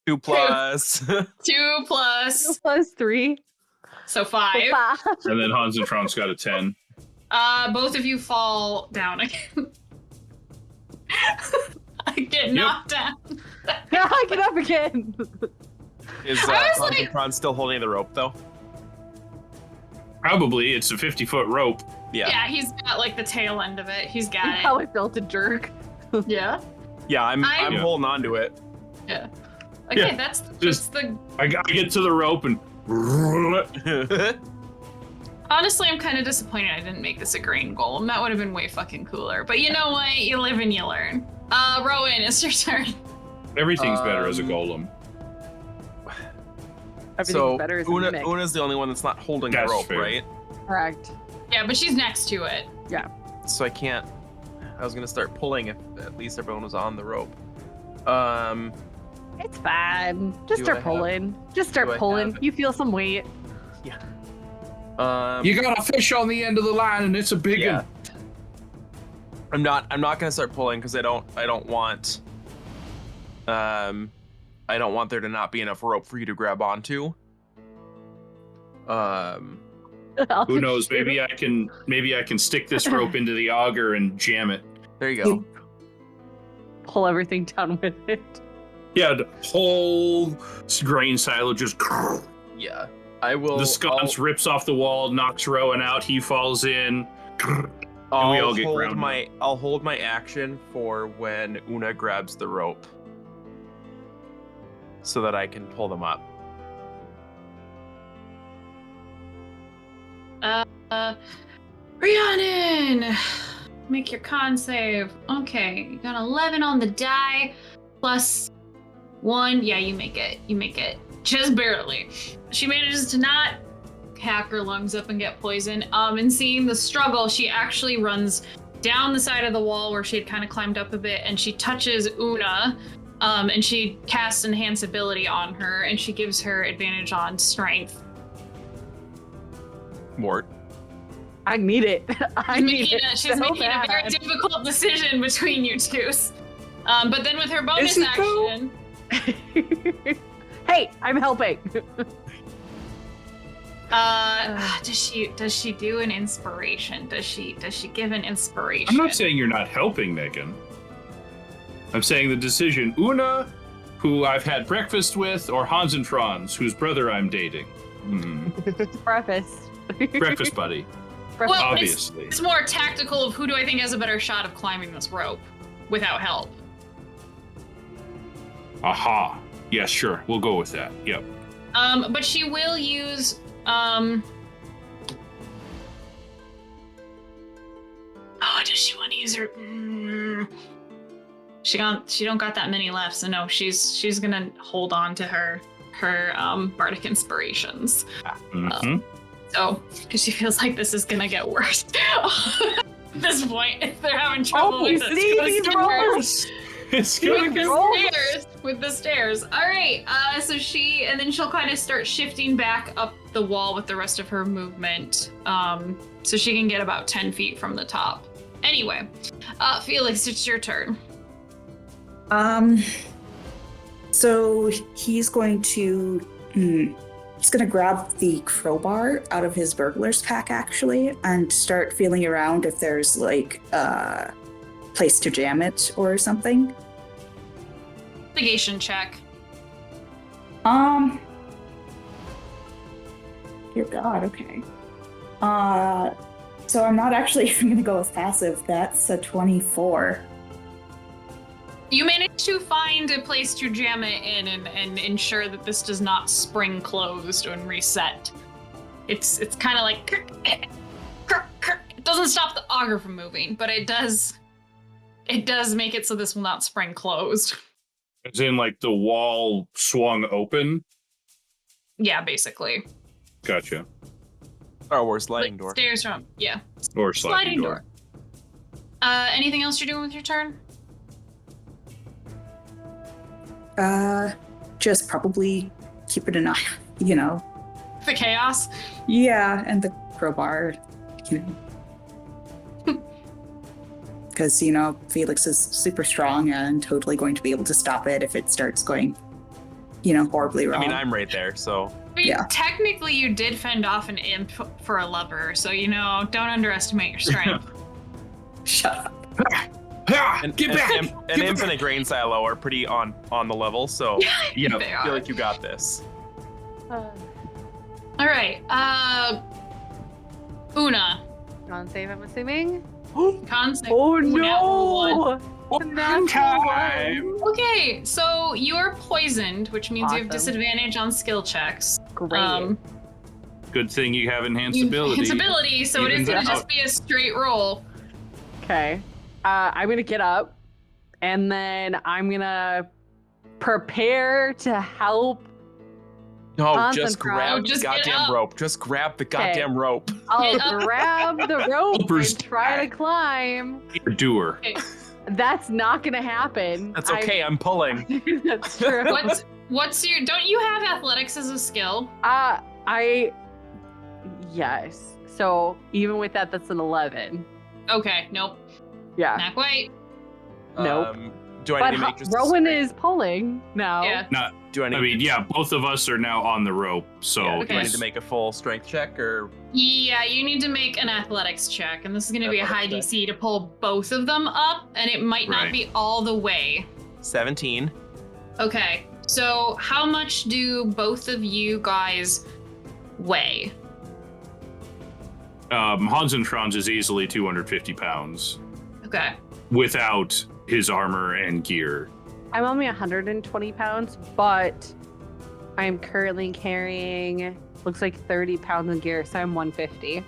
2 plus. 2 plus, +3. so 5. And then Hans and Franz got a 10. Both of you fall down again. I get knocked down. Get up again. Is I was Hans like- and Franz still holding the rope though? Probably. It's a 50-foot rope. Yeah, he's got like the tail end of it. He's got How I felt a jerk. it. Yeah. Yeah, I'm Yeah. holding on to it. Okay, Yeah, that's just- the I get to the rope and Honestly, I'm kind of disappointed I didn't make this a grain golem. That would have been way fucking cooler. But you know what? You live and you learn. Rowan, it's your turn. Everything's better as a golem. Everything's better as a mimic. Una's the only one that's not holding the That's rope, fair. right? Correct. Yeah, but she's next to it. So I can't. I was gonna start pulling if at least everyone was on the rope. It's fine. Just Do start I have- pulling. Just start do I pulling. have- You feel some weight. You got a fish on the end of the line, and it's a big Yeah. one. I'm not gonna start pulling because I don't want there to not be enough rope for you to grab onto. Who knows? Maybe I can stick this rope into the auger and jam it. There you go. Pull everything down with it. Yeah, the whole grain silo just. Yeah, I will. The sconce rips off the wall, knocks Rowan out. He falls in. I'll we all get hold grounded. I'll hold my action for when Una grabs the rope, so that I can pull them up. Rhiannon! Make your con save. Okay, you got 11 on the die, plus 1. Yeah, you make it. You make it. Just barely. She manages to not hack her lungs up and get poisoned. And seeing the struggle, she actually runs down the side of the wall where she had kind of climbed up a bit, and she touches Una, and she casts Enhance Ability on her, and she gives her advantage on Strength. Mort. I need it. I need it. She's so making a very bad. difficult decision between you two. But then with her bonus Is it though? action, Hey, I'm helping. does she do an inspiration? Does she give an inspiration? I'm not saying you're not helping, Megan. I'm saying the decision. Una, who I've had breakfast with, or Hans and Franz, whose brother I'm dating. Breakfast. Breakfast buddy, Well, obviously. It's more tactical of who do I think has a better shot of climbing this rope without help. Aha. Yeah, sure. We'll go with that. Yep. But she will use does she want to use her? She don't got that many left, so no, she's gonna hold on to her bardic inspirations. Mhm. So, because she feels like this is gonna get worse. At this point, if they're having trouble with this, see go these stairs. rolls. It's gonna With get the stairs. With the stairs. All right. So she'll kind of start shifting back up the wall with the rest of her movement, so she can get about 10 feet from the top. Anyway, Felix, it's your turn. So he's going to grab the crowbar out of his burglar's pack actually and start feeling around if there's like a place to jam it or something. Investigation check. Dear God, okay. So I'm not actually even gonna go with passive. That's a 24. You manage to find a place to jam it in and ensure that this does not spring closed and reset. It's kind of like it doesn't stop the auger from moving, but it does make it so this will not spring closed. As in, like, the wall swung open? Yeah, basically. Gotcha. Or sliding door. Stairs from Or sliding door. Anything else you're doing with your turn? Just probably keeping an eye, you know. The chaos. Yeah, and the crowbar, you know. Because, you know, Felix is super strong and totally going to be able to stop it if it starts going, you know, horribly wrong. I mean, I'm right there, so. I mean, Yeah. technically you did fend off an imp for a lover, so, you know, don't underestimate your strength. Shut up. Get back! An imp and a grain silo are pretty on the level, so Yeah. They I feel are. like you got this. All right. Una. Con save, I'm assuming. Con save. Oh Una, no! one. One time. Okay, so you're poisoned, which means you have Awesome. disadvantage on skill checks. Great. Good thing you have enhanced You- ability. It's ability, so it is Evens going to out. just be a straight roll. Okay. I'm gonna get up, and then I'm gonna prepare to help. No, Hans just and Frost. grab Oh, the just get goddamn up. rope. Just grab the goddamn rope. I'll Get up. grab the rope Helper's and try to climb. You're a doer. Okay. That's not gonna happen. That's okay. I'm pulling. That's true. What's your? Don't you have athletics as a skill? Yes. So even with that, that's an 11. Okay, nope. Yeah. Not quite. Nope. Do I But need to make just a Rowan straight- is pulling now. Yeah. Do I need? I mean, yeah, both of us are now on the rope, so Yeah, Okay. do I need to make a full strength check or? Yeah, you need to make an athletics check, and this is going to be a high Athletics DC to pull both of them up, and it might not Right. be all the way. 17. Okay, so how much do both of you guys weigh? Hans and Franz is easily 250 pounds Okay. without his armor and gear. I'm only 120 pounds, but I'm currently carrying looks like 30 pounds in gear, so I'm 150.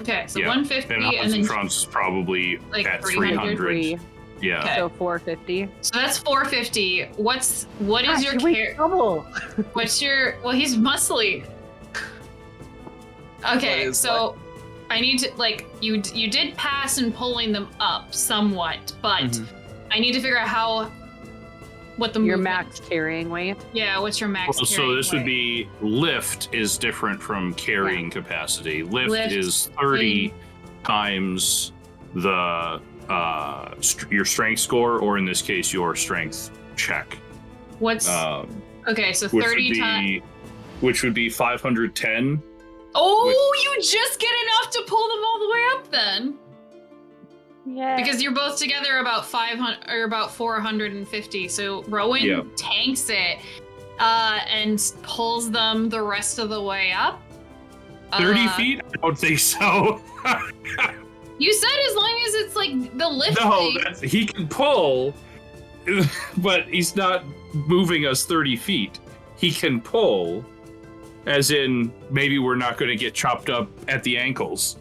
Okay, so Yeah, 150, And and Hans then and Franz is probably like at 300. 300. Yeah. Okay. So 450. so that's 450. What is Gosh, your you weigh care? double. What's your? Well, he's muscly. Okay, What is so I need to you did pass in pulling them up somewhat, but Mhm. I need to figure out what the Your movement- max carrying weight. Yeah, what's your max? Well, so carrying this would weight? be lift is different from carrying capacity. Lift Lift is 30 times the your strength score, or in this case, your strength check. What's okay? So Which 30 would times. be 510. Oh, you just get enough to pull them all the way up then, Yeah. because you're both together about 500 or about 450. So Rowan Yeah. tanks it and pulls them the rest of the way up. 30 feet? I don't think so. You said as long as it's like the lift No, thing. he can pull, but he's not moving us 30 feet. He can pull, as in maybe we're not going to get chopped up at the ankles.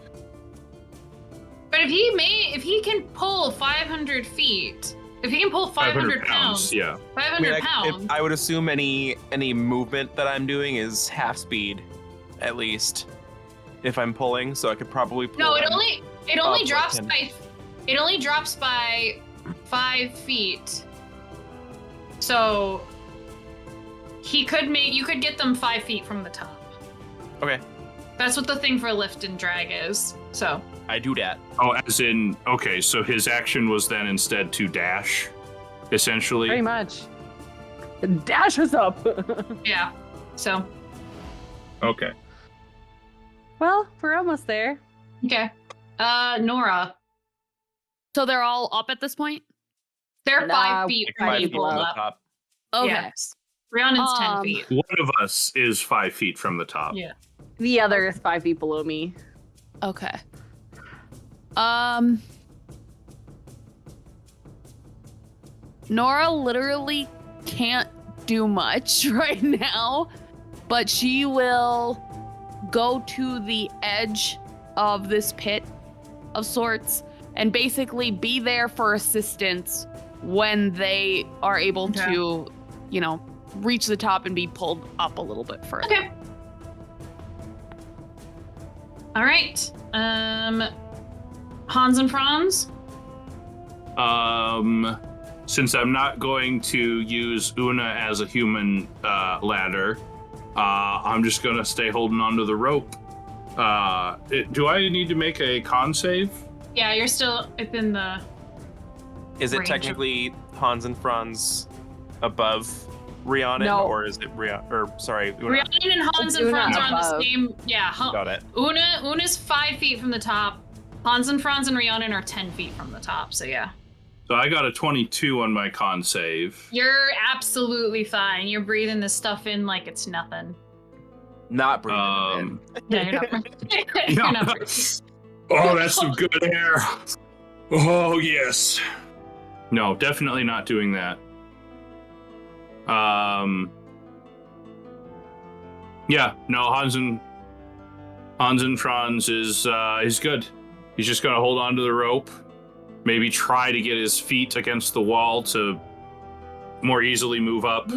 But if he can pull 500 feet, if he can pull 500 pounds, Yeah. 500 pounds. I would assume any movement that I'm doing is half speed, at least, if I'm pulling. So I could probably pull. No, it them. only like drops 10. by 5 feet. So you could get them 5 feet from the top. Okay, That's what the thing for lift and drag is. So I do that. Oh, as in, okay, so his action was then instead to dash, essentially. Pretty much. Dash us up. yeah. So Okay. Well, we're almost there. okay. Nora, So they're all up at this point? they're Nah, 5 feet like from 5 you feet pulled from the up. top. Okay. Yes. Rhiannon's 10 feet. One of us is 5 feet from the top. Yeah. The other is 5 feet below me. Okay. Nora literally can't do much right now, but she will go to the edge of this pit of sorts and basically be there for assistance when they are able Okay. to, reach the top and be pulled up a little bit further. Okay. All right. Hans and Franz. Since I'm not going to use Una as a human ladder, I'm just gonna stay holding onto the rope. Do I need to make a con save? Yeah, you're still within the. Is it Range of- technically Hans and Franz above Rhiannon, No. or is it Una? Rhiannon and Hans and Una Franz are on the above. same. Yeah. Got it. Una's 5 feet from the top. Hans and Franz and Rhiannon are 10 feet from the top. So yeah, So I got a 22 on my con save. you're absolutely fine. You're breathing this stuff in like it's nothing. Not breathing it in. No, you're not. You're not breathing. Oh, that's some good air. Oh, yes. No, definitely not doing that. Yeah, no, Hans and Franz is good. He's just gonna hold on to the rope, maybe try to get his feet against the wall to more easily move up.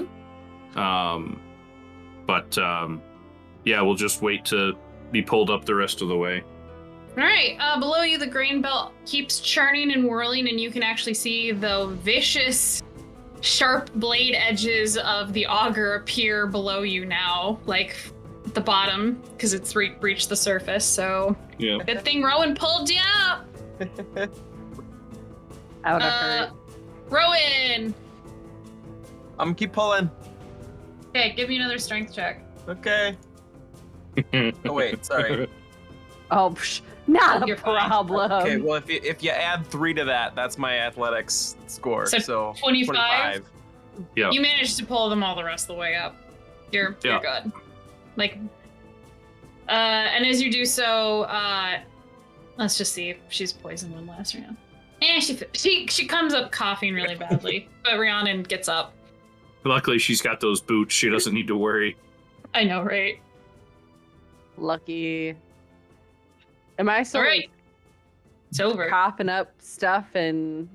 Yeah, we'll just wait to be pulled up the rest of the way. All right, below you, the grain belt keeps churning and whirling, and you can actually see the vicious, sharp blade edges of the auger appear below you now, like at the bottom, because it's reached the surface. So, yeah. Good thing Rowan pulled you up. I would have hurt. Rowan. I'm gonna keep pulling. Okay, give me another strength check. Okay. Oh wait, sorry. Oh, not a You're fine. problem. Okay, well if you add 3 to that, that's my athletics score. So 25? 25. Yeah. You managed to pull them all the rest of the way up. You're good. Like, and as you do so, let's just see if she's poisoned one last round. And she comes up coughing really badly, but Rhiannon gets up. Luckily, she's got those boots. She doesn't need to worry. I know, right? Lucky. Am I still All right. It's over. coughing up stuff and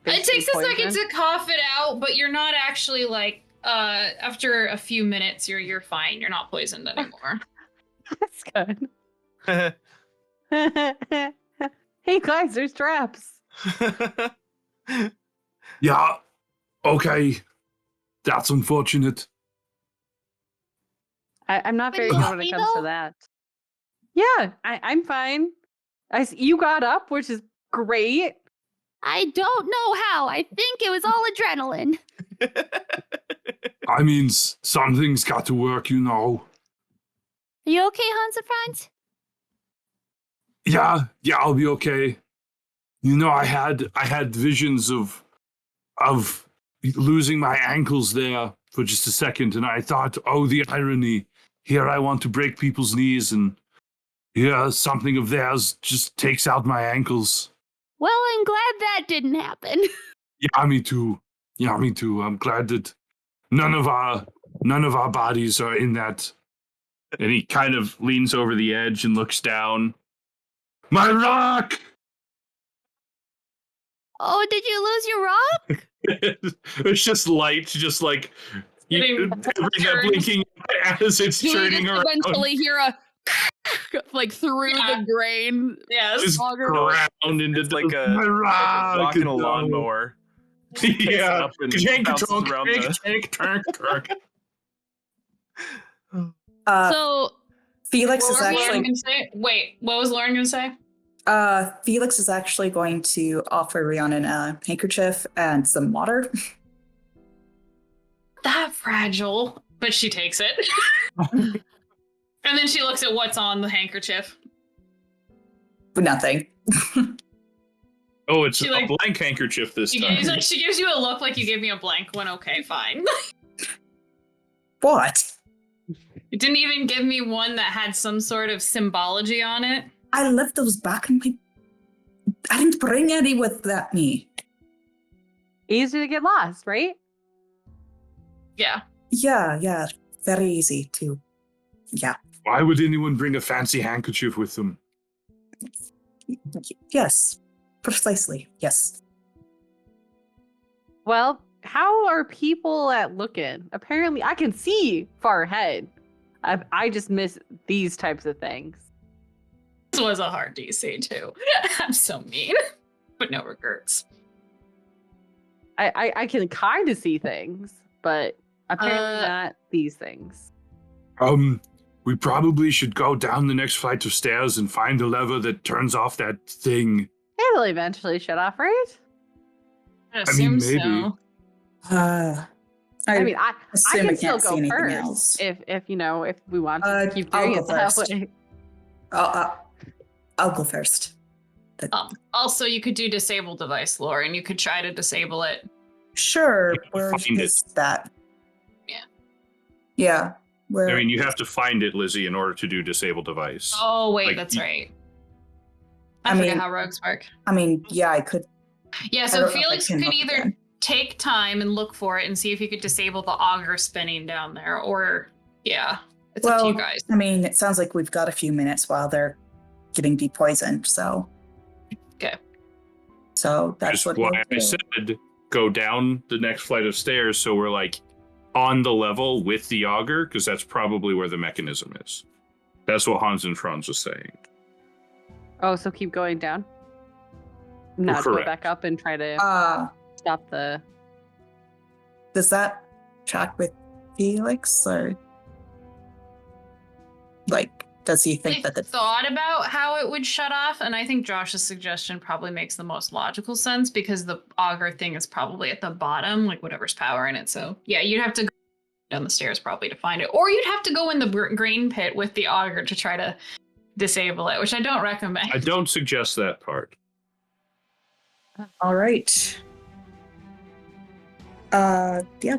It takes a poison? second to cough it out, but you're not actually like. After a few minutes, you're fine. You're not poisoned anymore. That's good. Hey guys, there's traps. Yeah. Okay. That's unfortunate. I'm not very But good when it you comes to know- that. Yeah, I'm fine. You got up, which is great. I don't know how. I think it was all adrenaline. I mean, something's got to work, you know. Are you okay, Hans and Franz? Yeah, I'll be okay. You know, I had visions of losing my ankles there for just a second, and I thought, oh, the irony. Here I want to break people's knees, and here something of theirs just takes out my ankles. Well, I'm glad that didn't happen. Yeah, me too. I'm glad that none of our bodies are in that. And he kind of leans over the edge and looks down. My rock! Oh, did you lose your rock? It's just light, just like Getting blinking as it's Do we turning just around. eventually hear a like through Yeah. the grain? Yes. Just auger. ground into It's like a, My rock! rocking a no. lawnmower. yeah. Up and Tank, bounces tank, around tank, tank, tank. So Felix What is was Lauren actually gonna say? Wait, what was Lauren gonna say? Felix is actually going to offer Rhiannon a handkerchief and some water. That fragile, but she takes it. And then she looks at what's on the handkerchief. Nothing. Oh, it's She, a like- blank handkerchief this She time. gives you a look like you gave me a blank one. Okay, fine. What? You didn't even give me one that had some sort of symbology on it. I left those back in my. I didn't bring any with me. Easy to get lost, right? Yeah. Yeah. Very easy to. Yeah. Why would anyone bring a fancy handkerchief with them? Yes. Precisely. Yes. Well, how are people at looking? Apparently, I can see far ahead. I just miss these types of things. This was a hard DC too. I'm so mean. But no regrets. I can kind of see things, but apparently not these things. We probably should go down the next flight of stairs and find a lever that turns off that thing. It'll eventually shut off, right? I I mean, assume maybe. so. I mean, I assume can I still can't see go anything first else. if we want to keep I'll doing go it that first. way. I'll go first. Also, you could do disable device, Lauren. You could try to disable it. Sure. You can Where find is that? Yeah. Yeah. Where? I mean, you have to find it, Lizzie, in order to do disable device. Oh, wait, Like, that's you- right. I I forget mean- how rogues work. I mean, yeah, I could Yeah, I so don't know if I Felix can could look either again. take time and look for it and see if you could disable the auger spinning down there, or yeah, it's up to you guys. I mean, it sounds like we've got a few minutes while they're getting depoisoned, so. Okay. So that's Just what why we'll I do. said go down the next flight of stairs so we're like on the level with the auger, because that's probably where the mechanism is. That's what Hans and Franz was saying. Oh, so keep going down? Not go Correct. back up and try to stop the... Does that track with Felix, or like, does he think I that the thought about how it would shut off, and I think Josh's suggestion probably makes the most logical sense because the auger thing is probably at the bottom, like whatever's powering it. So yeah, you'd have to go down the stairs probably to find it, or you'd have to go in the grain pit with the auger to try to disable it, which I don't recommend. I don't suggest that part. All right. Yeah.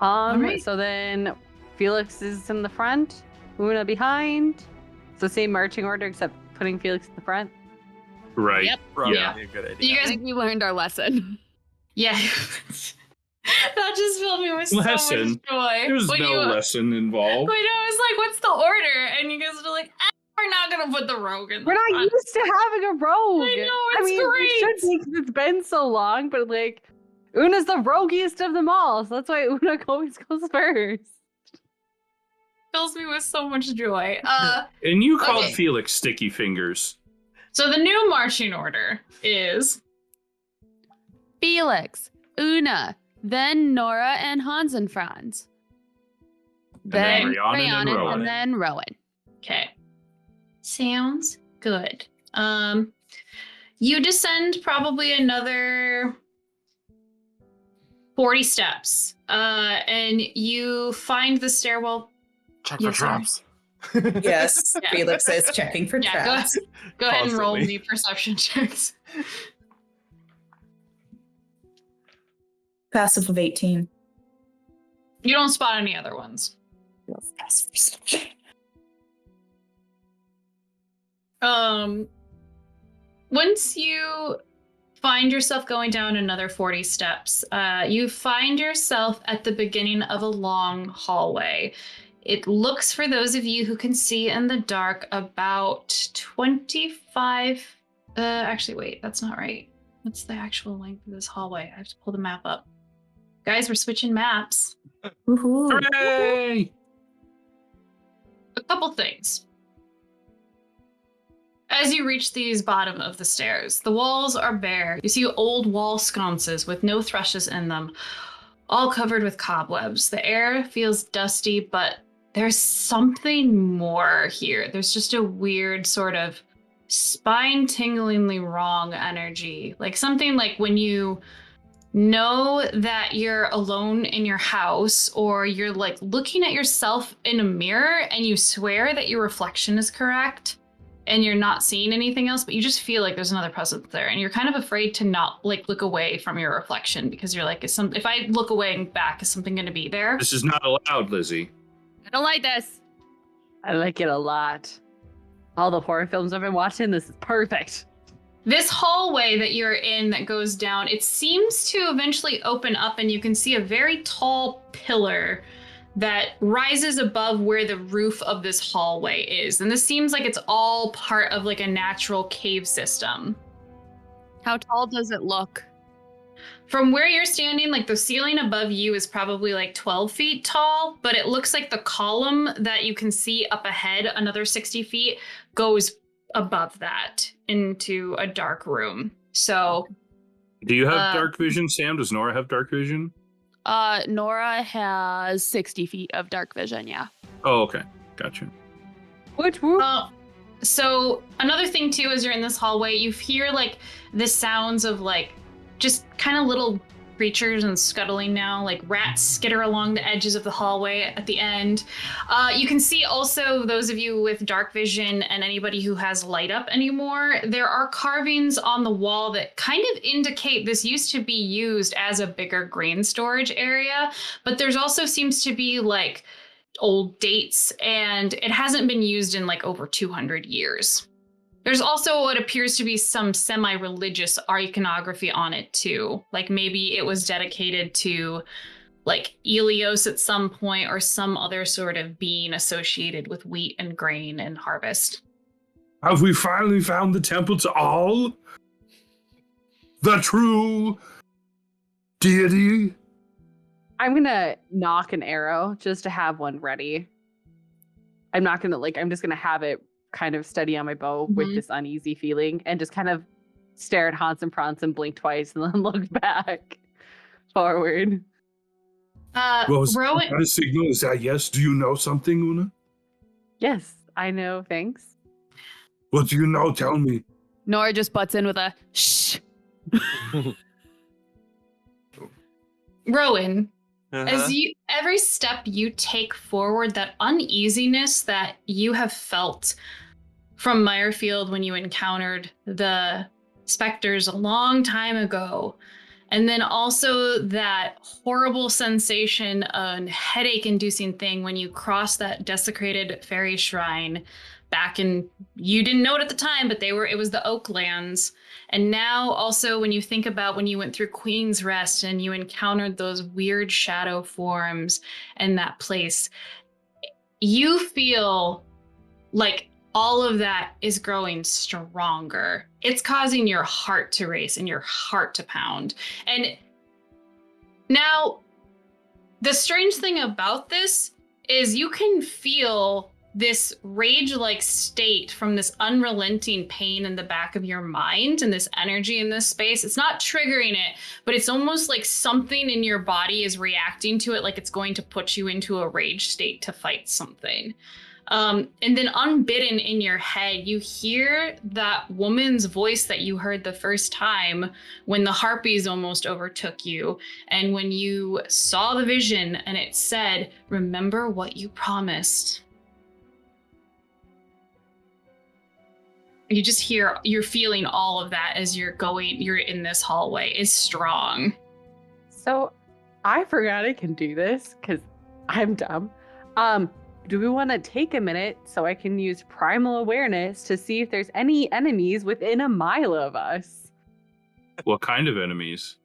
Alright. So then Felix is in the front, Una behind. It's the same marching order except putting Felix in the front. Right. Yep. Probably Yeah. a good idea. You I guys, think we learned our lesson. yeah. That just filled me with so Lesson? much joy. There's When no lesson involved. Wait, I was like, what's the order? And you guys are like, we're not going to put the rogue in the We're not front. used to having a rogue. I know, it's mean, we great. should be 'cause it's been so long, but like, Una's the roguiest of them all, so that's why Una always goes first. Fills me with so much joy. And you called Okay. Felix Sticky Fingers. So the new marching order is Felix, Una, then Nora and Hans and Franz. then Rhiannon and Rhiannon, Rowan. and then Rowan. okay. Sounds good. You descend probably another 40 steps, and you find the stairwell. Check Yes, for sir. traps. Yes. Yeah. Felix is checking for Yeah, traps. go ahead and roll Constantly. me perception checks. Passive of 18. You don't spot any other ones. Passive perception. Once you find yourself going down another 40 steps, you find yourself at the beginning of a long hallway. It looks, for those of you who can see in the dark, about 25. Actually, wait, that's not right. What's the actual length of this hallway? I have to pull the map up. Guys, we're switching maps. Woohoo. Hooray! A couple things. As you reach these bottom of the stairs, the walls are bare. You see old wall sconces with no thrushes in them, all covered with cobwebs. The air feels dusty, but there's something more here. There's just a weird sort of spine-tinglingly wrong energy. Like something like when you know that you're alone in your house, or you're like looking at yourself in a mirror and you swear that your reflection is correct and you're not seeing anything else, but you just feel like there's another presence there, and you're kind of afraid to not like look away from your reflection because you're like, if I look away and back, is something going to be there? This is not allowed, Lizzie. I don't like this. I like it a lot. All the horror films I've been watching, this is perfect. This hallway that you're in that goes down, it seems to eventually open up, and you can see a very tall pillar that rises above where the roof of this hallway is. And this seems like it's all part of like a natural cave system. How tall does it look? From where you're standing, like the ceiling above you is probably like 12 feet tall, but it looks like the column that you can see up ahead, another 60 feet, goes above that into a dark room. So Do you have dark vision, Sam? Does Nora have dark vision? Nora has 60 feet of dark vision, yeah. Oh, okay. Gotcha. Which whoop? So another thing too, as you're in this hallway, you hear like the sounds of like just kind of little creatures and scuttling now, like rats skitter along the edges of the hallway at the end. You can see also, those of you with dark vision and anybody who has light up anymore, there are carvings on the wall that kind of indicate this used to be used as a bigger grain storage area, but there's also seems to be like old dates, and it hasn't been used in like over 200 years. There's also what appears to be some semi-religious iconography on it too. Like maybe it was dedicated to like Elios at some point or some other sort of being associated with wheat and grain and harvest. Have we finally found the temple to all? The true deity? I'm gonna knock an arrow just to have one ready. I'm not gonna I'm just gonna have it kind of steady on my bow with this uneasy feeling and just kind of stare at Hans and Franz and blink twice and then look back forward. Rowan, a signal? Is that yes? Do you know something, Una? Yes, I know. Thanks. What do you know? Tell me. Nora just butts in with a shh. Rowan, as you every step you take forward, that uneasiness that you have felt from Mirefield when you encountered the specters a long time ago, and then also that horrible sensation, a headache-inducing thing when you cross that desecrated fairy shrine back in, you didn't know it at the time, but it was the Oaklands. And now also when you think about when you went through Queen's Rest and you encountered those weird shadow forms and that place, you feel like all of that is growing stronger. It's causing your heart to race and your heart to pound. And now the strange thing about this is you can feel this rage-like state from this unrelenting pain in the back of your mind and this energy in this space. It's not triggering it, but it's almost like something in your body is reacting to it, like it's going to put you into a rage state to fight something. And then unbidden in your head, you hear that woman's voice that you heard the first time when the harpies almost overtook you. And when you saw the vision and it said, remember what you promised. You just hear, you're feeling all of that as you're in this hallway is strong. So I forgot I can do this because I'm dumb. Do we want to take a minute so I can use primal awareness to see if there's any enemies within a mile of us? What kind of enemies?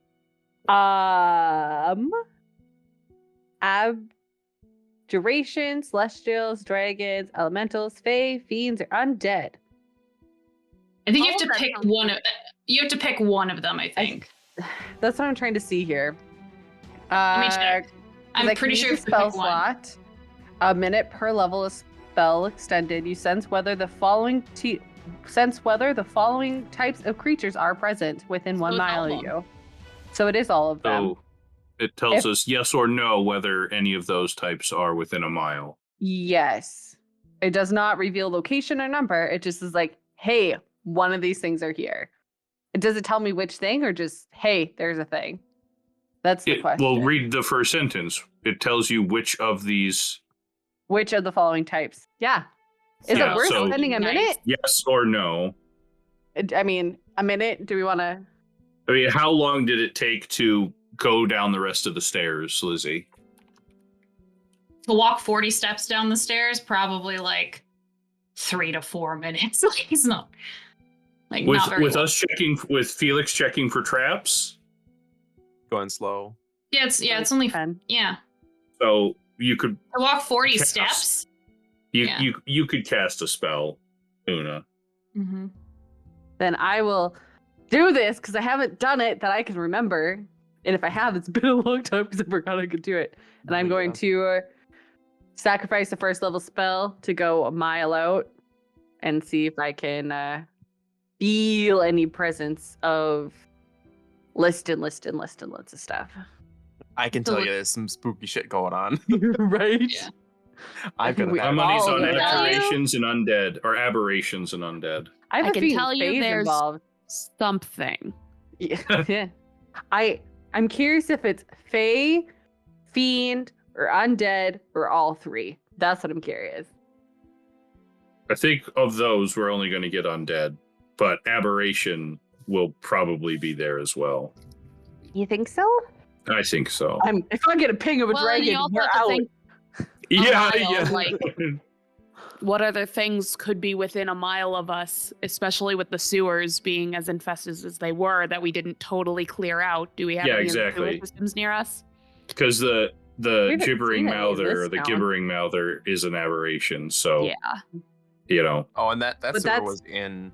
Abjuration, celestials, dragons, elementals, fae, fiends, or undead. I think you have to pick one of. You have to pick one of them. I think. That's what I'm trying to see here. Let me check. I'm pretty sure it's a spell slot. A minute per level of spell extended. You sense whether the following types of creatures are present within 1 mile of you. So it is all of them. So it tells us yes or no whether any of those types are within a mile. Yes. It does not reveal location or number. It just is like, hey, one of these things are here. Does it tell me which thing or just, hey, there's a thing? That's the question. Well, read the first sentence. It tells you which of these. Which of the following types? Yeah. Is it worth spending a minute? Yes or no? I mean, a minute? Do we want to? I mean, how long did it take to go down the rest of the stairs, Lizzie? To walk 40 steps down the stairs, probably like 3 to 4 minutes. Like it's not like not very with long. us checking, with Felix checking for traps. Going slow. Yeah, it's only 10. Yeah. So you could To walk 40 cast. steps. You could cast a spell, Una. Mm-hmm. Then I will do this because I haven't done it that I can remember. And if I have, it's been a long time because I forgot I could do it. And I'm going to sacrifice a first level spell to go a mile out and see if I can feel any presence of list of stuff. I can tell you there's some spooky shit going on. Right? Yeah. I've got My money's on it. aberrations and undead, or aberrations and undead. I have I a can feeling tell you Faye's there's involved. something. Yeah. I'm curious if it's Fae, Fiend, or Undead, or all three. That's what I'm curious. I think of those, we're only going to get undead, but aberration will probably be there as well. You think so? I think so. If I get a ping of a Well, and dragon, you also we're have to out. think Yeah, mile, yeah. like- what other things could be within a mile of us, especially with the sewers being as infested as they were that we didn't totally clear out? Do we have Yeah, any exactly. sewer systems near us? Because the haven't gibbering seen any of mouther, this or the now. gibbering mouther, is an aberration. So Yeah. you know, Oh, and that But sewer that's- was in.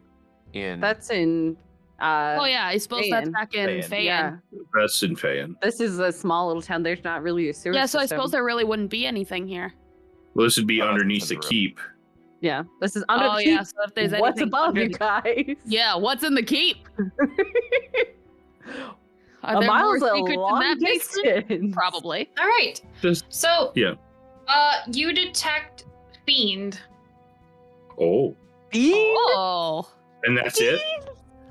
That's in. Oh yeah, I suppose that's Feyen. back in Feyen. Feyen. Yeah, that's in Feyen. this is a small little town. There's not really a sewer Yeah, so I system. suppose there really wouldn't be anything here. Well, this would be Oh, that's underneath the under the keep. Yeah, this is under Oh the yeah, keep. so if there's What's anything above under you the- guys? Yeah, what's in the keep? Are A there mile's more a secrets in long that basement? distance. Probably. All right. Just So, yeah. you detect fiend. Oh, Fiend? Oh. and that's it.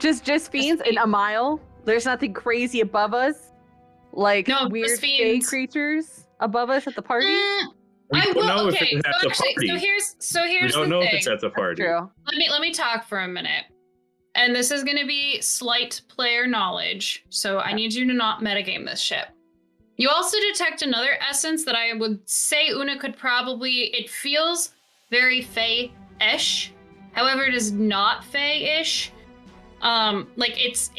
Just fiends in a mile. There's nothing crazy above us, like No, just weird fey fiends. creatures above us at the party. We I don't will. know if Okay, it's at so the actually, party. so We here's don't the know thing. if it's at the That's party. true. Let me talk for a minute. And this is going to be slight player knowledge, so I need you to not metagame this shit. You also detect another essence that I would say Una could probably. It feels very Fey-ish. However, it is not Fey-ish. Like it's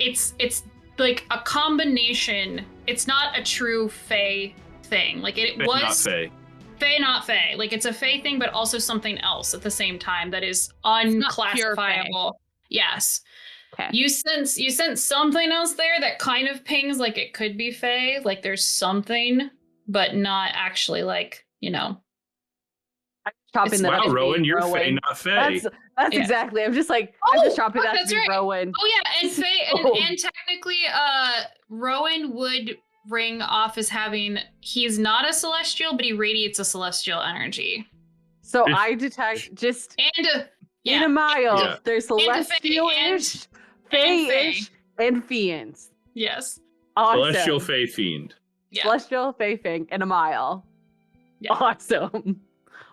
like a combination. It's not a true Fey thing. Like it But was not Fey. Fey, not Fey. Like it's a Fey thing, but also something else at the same time that is not pure Fey. unclassifiable. Yes. Okay. You sense something else there that kind of pings like it could be Fey. Like there's something, but not actually like, you know. Chopping that up. Wow, to be Rowan, you're Fey, Rowan. not Fey. That's Yeah. exactly. I'm just like I'm Oh, just chopping fuck, that to that's be right. Rowan. Oh yeah, and Fey Oh. and technically Rowan would ring off as having he's not a celestial, but he radiates a celestial energy. So If- I detect just And in yeah, a mile. Yeah. There's And celestial-ish, Fey. Fey-ish, and fiends. yes. Awesome. Celestial Fey fiend. Yeah. Celestial Fey thing in a mile. Yeah. Awesome.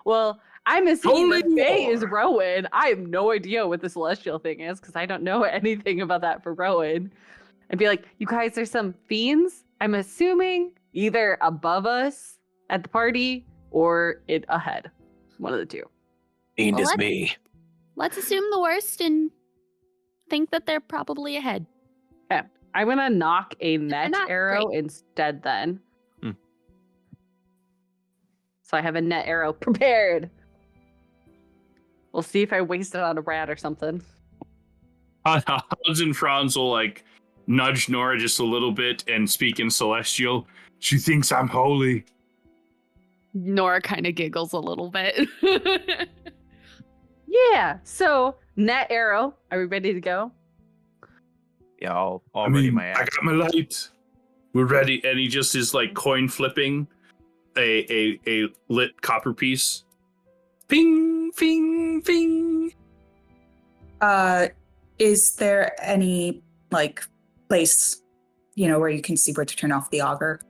Well, I'm assuming Holy that Faye war. is Rowan. I have no idea what the celestial thing is because I don't know anything about that for Rowan. And be like, you guys, there's some fiends. I'm assuming either above us at the party or it ahead. One of the two. Fiend Well, is let's- me. Let's assume the worst and think that they're probably ahead. I'm gonna knock a net not arrow great. instead then. Hmm. So I have a net arrow prepared. We'll see if I waste it on a rat or something. Hans and Franz will like nudge Nora just a little bit and speak in Celestial. She thinks I'm holy. Nora kind of giggles a little bit. Yeah. So net arrow. Are we ready to go? Yeah, I'll I ready mean, my I axe. got my light. We're ready, and he just is like coin flipping a lit copper piece. Ping, ping, ping. Is there any like place, where you can see where to turn off the auger?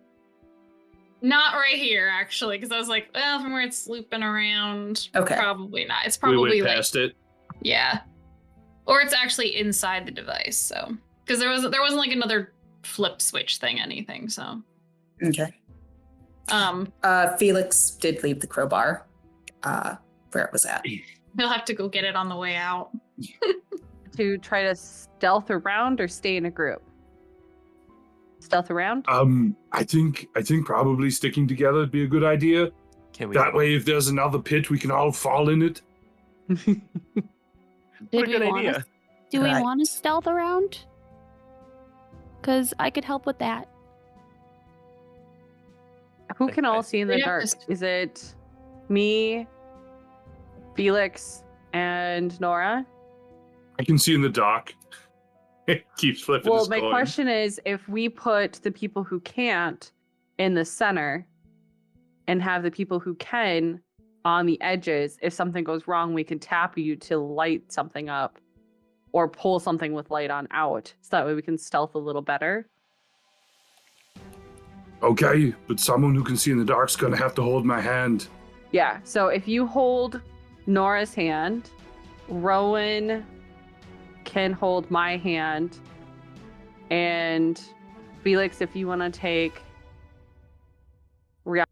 Not right here, actually, because I was like, well, from where it's looping around, Okay. probably not. It's We probably went like, past it. yeah, or it's actually inside the device. So, because there wasn't like another flip switch thing, anything. So, Okay. Felix did leave the crowbar, where it was at. he'll have to go get it on the way out. To try to stealth around or stay in a group? Stealth around? I think probably sticking together would be a good idea. Can we? That way, if there's another pit, we can all fall in it. What a Did good we want idea. to? Do we Right. want to stealth around? Because I could help with that. Who can all Okay. see in the Yeah, dark? just- Is it me, Felix, and Nora? I can see in the dark. Keeps flipping Well, his my coin. question is if we put the people who can't in the center and have the people who can on the edges, if something goes wrong, we can tap you to light something up or pull something with light on out. So that way we can stealth a little better. Okay, but someone who can see in the dark's gonna have to hold my hand. Yeah. So if you hold Nora's hand, Rowan can hold my hand, and Felix, if you want to take Ria,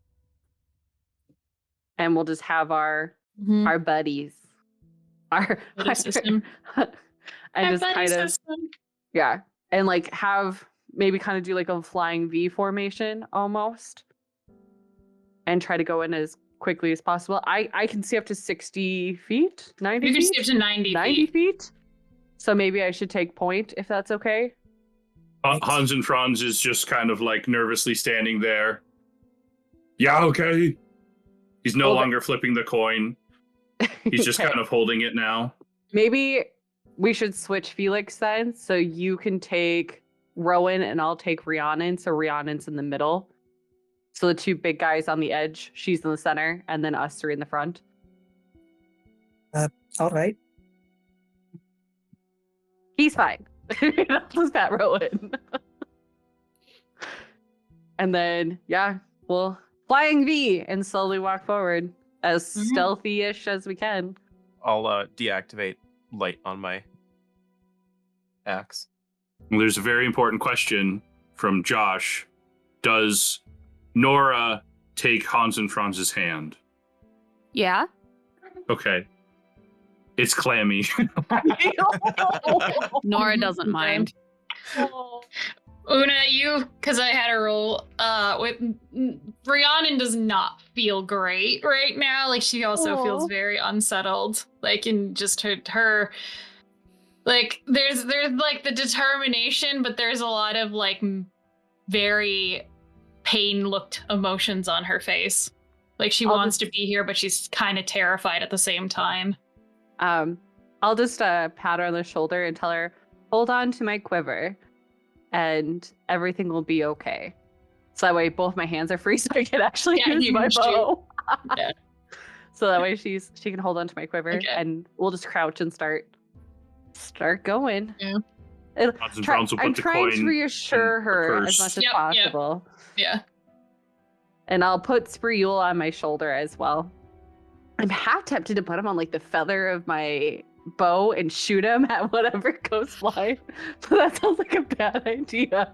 and we'll just have our our buddies. Our system. and Our just buddy kind of system. yeah. And like have maybe kind of do like a flying V formation almost. And try to go in as quickly as possible. I can see up to 60 feet, 90 You feet. can see up to 90 feet. So maybe I should take point if that's okay. Hans and Franz is just kind of like nervously standing there. Yeah, okay. He's no longer flipping the coin. He's just kind of holding it now. Maybe we should switch Felix then. So you can take Rowan and I'll take Rhiannon. So Rhiannon's in the middle. So the two big guys on the edge, she's in the center, and then us three in the front. All right. He's fine. Just Pat Rowan. And then, yeah, we'll flying V and slowly walk forward as stealthy-ish as we can. I'll deactivate light on my axe. Well, there's a very important question from Josh. Does Nora take Hans and Franz's hand? Yeah. Okay. It's clammy. Nora doesn't mind. Una, because I had a roll, with Rhiannon does not feel great right now. Like, she also feels very unsettled. Like, in just her like, there's like the determination, but there's a lot of like very pain-looked emotions on her face. Like, she wants to be here, but she's kind of terrified at the same time. I'll just pat her on the shoulder and tell her, hold on to my quiver and everything will be okay. So that way both my hands are free so I can actually use my bow. Yeah. So that way she can hold on to my quiver and we'll just crouch and start going. Yeah. Hans and Franz will put I'm the trying coin to reassure her as much as possible. Yeah. And I'll put Spreul on my shoulder as well. I'm half tempted to put him on like the feather of my bow and shoot him at whatever goes flying. But that sounds like a bad idea.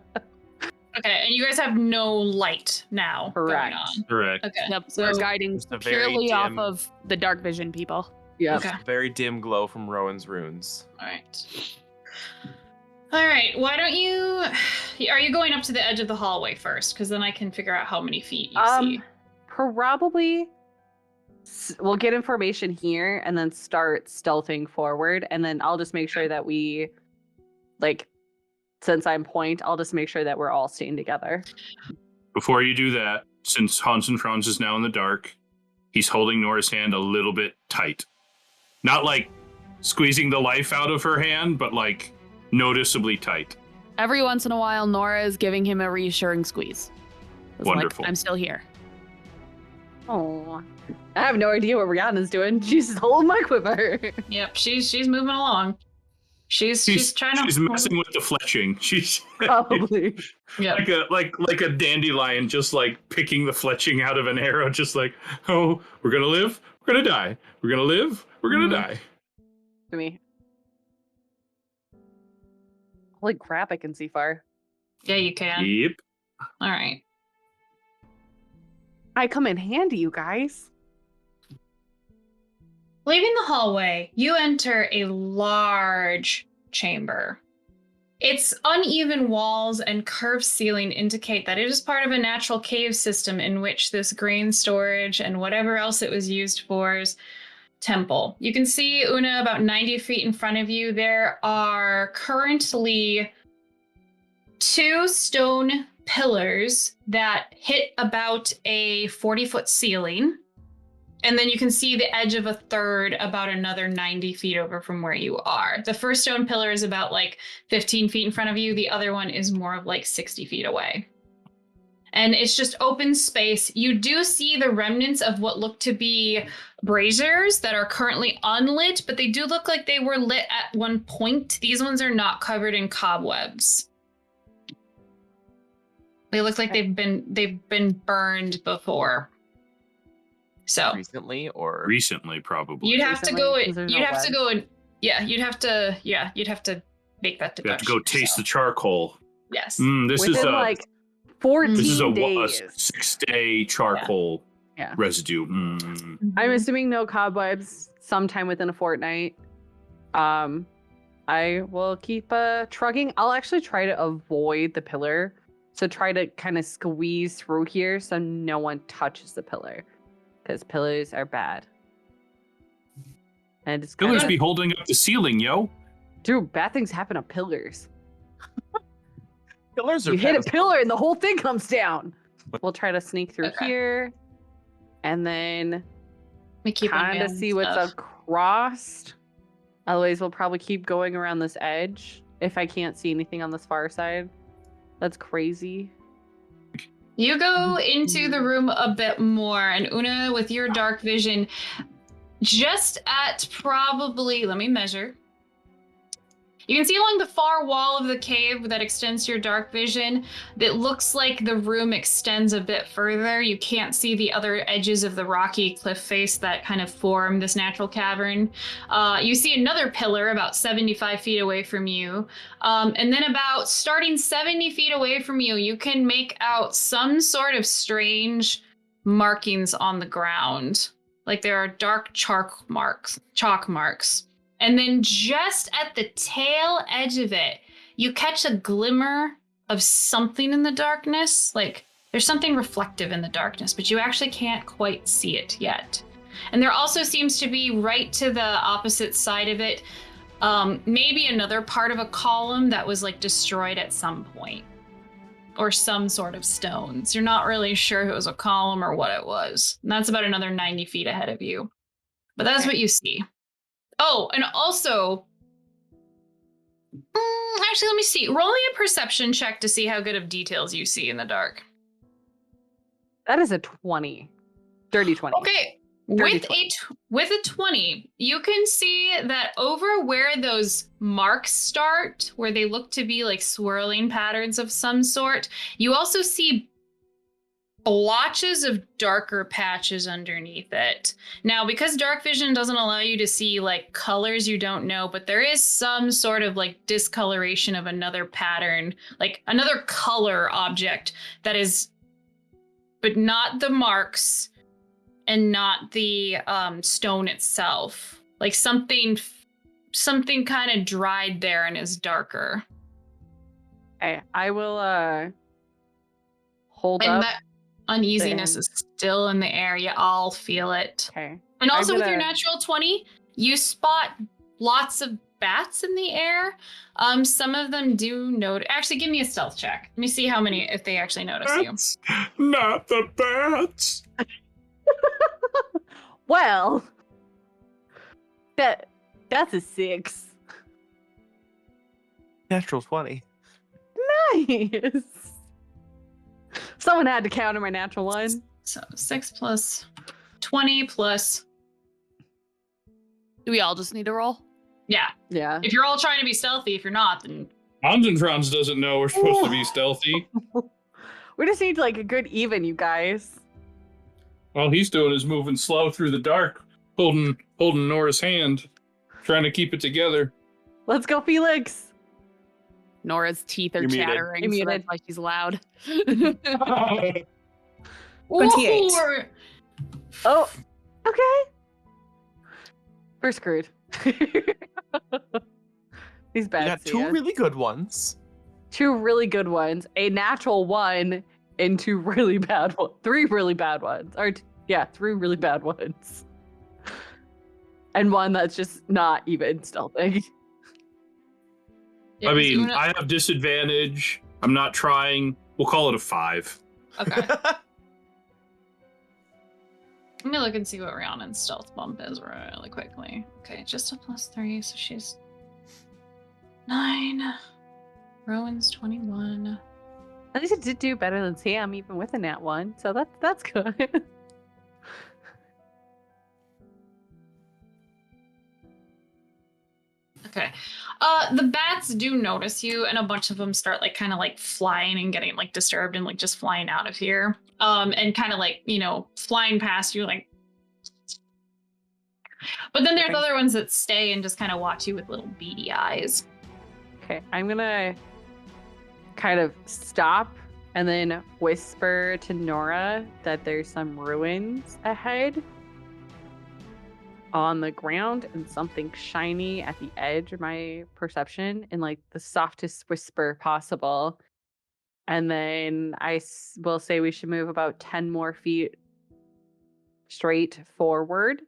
Okay, and you guys have no light now Correct. going on. Correct. Okay. Yep, we're guiding Just a very purely off dim- of the dark vision people. Yeah. Okay. Very dim glow from Rowan's runes. All right, why don't you... Are you going up to the edge of the hallway first? Because then I can figure out how many feet you see. Probably we'll get information here and then start stealthing forward. And then I'll just make sure that we, like, since I'm point, I'll just make sure that we're all staying together. Before you do that, since Hans and Franz is now in the dark, he's holding Nora's hand a little bit tight. Not like squeezing the life out of her hand, but like noticeably tight. Every once in a while, Nora is giving him a reassuring squeeze. It's Wonderful. Like, I'm still here. Oh, I have no idea what Rihanna's doing. She's just holding my quiver. Yep, she's moving along. She's trying to... She's messing with the fletching. She's Probably. Yeah. like a dandelion, just like picking the fletching out of an arrow, just like, oh, we're gonna live, we're gonna die. We're gonna live, we're gonna die. To me. Holy crap, I can see far. Yeah, you can. Yep. All right. I come in handy, you guys. Leaving the hallway, you enter a large chamber. Its uneven walls and curved ceiling indicate that it is part of a natural cave system in which this grain storage and whatever else it was used for is temple. You can see, Una, about 90 feet in front of you, there are currently 2 stone pillars that hit about a 40-foot ceiling. And then you can see the edge of a third about another 90 feet over from where you are. The first stone pillar is about like 15 feet in front of you. The other one is more of like 60 feet away. And it's just open space. You do see the remnants of what look to be braziers that are currently unlit, but they do look like they were lit at one point. These ones are not covered in cobwebs. They look like they've been burned before. So Recently, or Recently, probably. you'd have to go. Recently, 'cause there's You'd no have to webs. go and you'd have to make that deduction. You have to go taste so, the charcoal. Yes. This Within is a like 14 this is a days. 6-day charcoal. Yeah. residue. I'm assuming no cobwebs sometime within a fortnight. I will keep trucking. I'll actually try to avoid the pillar. So try to kind of squeeze through here so no one touches the pillar. Because pillars are bad. And it's Pillars kinda, be holding up the ceiling, yo. dude, bad things happen on pillars. Pillars are You hit a pedestals. pillar and the whole thing comes down. We'll try to sneak through Okay. here. And then We keep an eye kind of on see what's stuff. across. Otherwise, we'll probably keep going around this edge if I can't see anything on this far side. That's crazy. You go into the room a bit more, and Una, with your dark vision, just at probably, let me measure. You can see along the far wall of the cave that extends to your dark vision, that looks like the room extends a bit further. You can't see the other edges of the rocky cliff face that kind of form this natural cavern. You see another pillar about 75 feet away from you. And then about starting 70 feet away from you, you can make out some sort of strange markings on the ground. Like there are dark chalk marks. And then just at the tail edge of it, you catch a glimmer of something in the darkness. Like there's something reflective in the darkness, but you actually can't quite see it yet. And there also seems to be right to the opposite side of it, maybe another part of a column that was like destroyed at some point, or some sort of stones. You're not really sure if it was a column or what it was. And that's about another 90 feet ahead of you. But that's what you see. Oh, and also, actually, let me see. Roll me a perception check to see how good of details you see in the dark. That is a 20. Dirty 20. Okay. Dirty With a 20, you can see that over where those marks start, where they look to be like swirling patterns of some sort, you also see blotches of darker patches underneath it. Now, because dark vision doesn't allow you to see like colors you don't know, but there is some sort of like discoloration of another pattern, like another color object that is, but not the marks and not the stone itself. Like something kind of dried there and is darker. Okay, I will hold And up. that uneasiness is still in the air. You all feel it. Okay. And also I'm with your gonna- natural 20, you spot lots of bats in the air. Some of them do notice. Actually, give me a stealth check. Let me see how many, if they actually notice you. Bats, not the bats. Well, that's a 6. Natural 20. Nice. Someone had to counter my natural one. So 6 plus 20 plus. Do we all just need to roll? Yeah. Yeah. If you're all trying to be stealthy, if you're not, then Hans and Franz doesn't know we're supposed to be stealthy. We just need like a good even, you guys. All he's doing is moving slow through the dark, holding Nora's hand, trying to keep it together. Let's go, Felix. Nora's teeth are You're muted. chattering, You're so muted. that's why she's loud. 28. Ooh, Oh, okay. We're screwed. These You bad got two really good ones. 2 really good ones, a natural 1, and 2 really bad ones. 3 really bad ones. Or 3 really bad ones. And 1 that's just not even stealthing. Yeah, I 'cause mean, Una- I have disadvantage. I'm not trying. We'll call it a 5. Okay. Let me look and see what Rhiannon's stealth bump is really quickly. Okay, just a +3, so she's 9. Rowan's 21. At least it did do better than Sam, even with a nat 1. So that's good. Okay. The bats do notice you, and a bunch of them start like kind of like flying and getting like disturbed and like just flying out of here. And kind of like, flying past you like. But then there's Okay. other ones that stay and just kind of watch you with little beady eyes. Okay, I'm gonna kind of stop and then whisper to Nora that there's some ruins ahead on the ground and something shiny at the edge of my perception in like the softest whisper possible. And then I will say we should move about 10 more feet straight forward.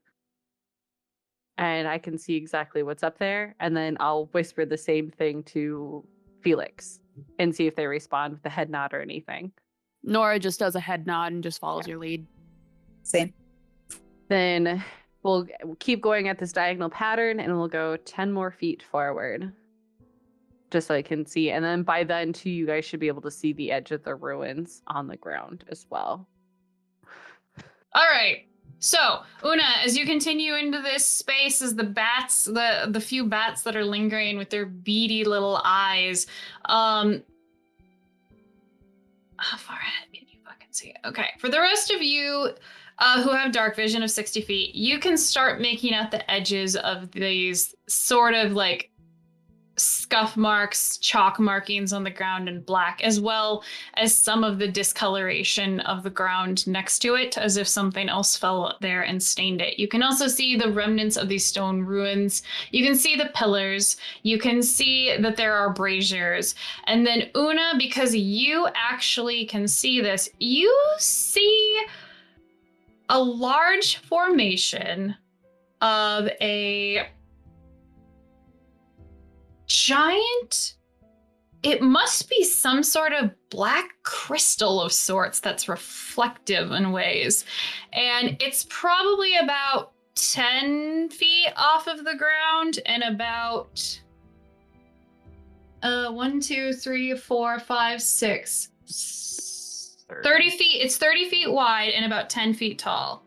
And I can see exactly what's up there. And then I'll whisper the same thing to Felix and see if they respond with a head nod or anything. Nora just does a head nod and just follows your lead. Same. Then we'll keep going at this diagonal pattern and we'll go 10 more feet forward. Just so I can see. And then by then, too, you guys should be able to see the edge of the ruins on the ground as well. All right. So, Una, as you continue into this space, as the bats, the few bats that are lingering with their beady little eyes, how far ahead can you fucking see it? Okay. For the rest of you who have dark vision of 60 feet, you can start making out the edges of these sort of like scuff marks, chalk markings on the ground in black, as well as some of the discoloration of the ground next to it, as if something else fell there and stained it. You can also see the remnants of these stone ruins. You can see the pillars. You can see that there are braziers. And then Una, because you actually can see this, you see a large formation of a giant, it must be some sort of black crystal of sorts that's reflective in ways. And it's probably about 10 feet off of the ground and about 1, 2, 3, 4, 5, 6, 30 feet. It's 30 feet wide and about 10 feet tall.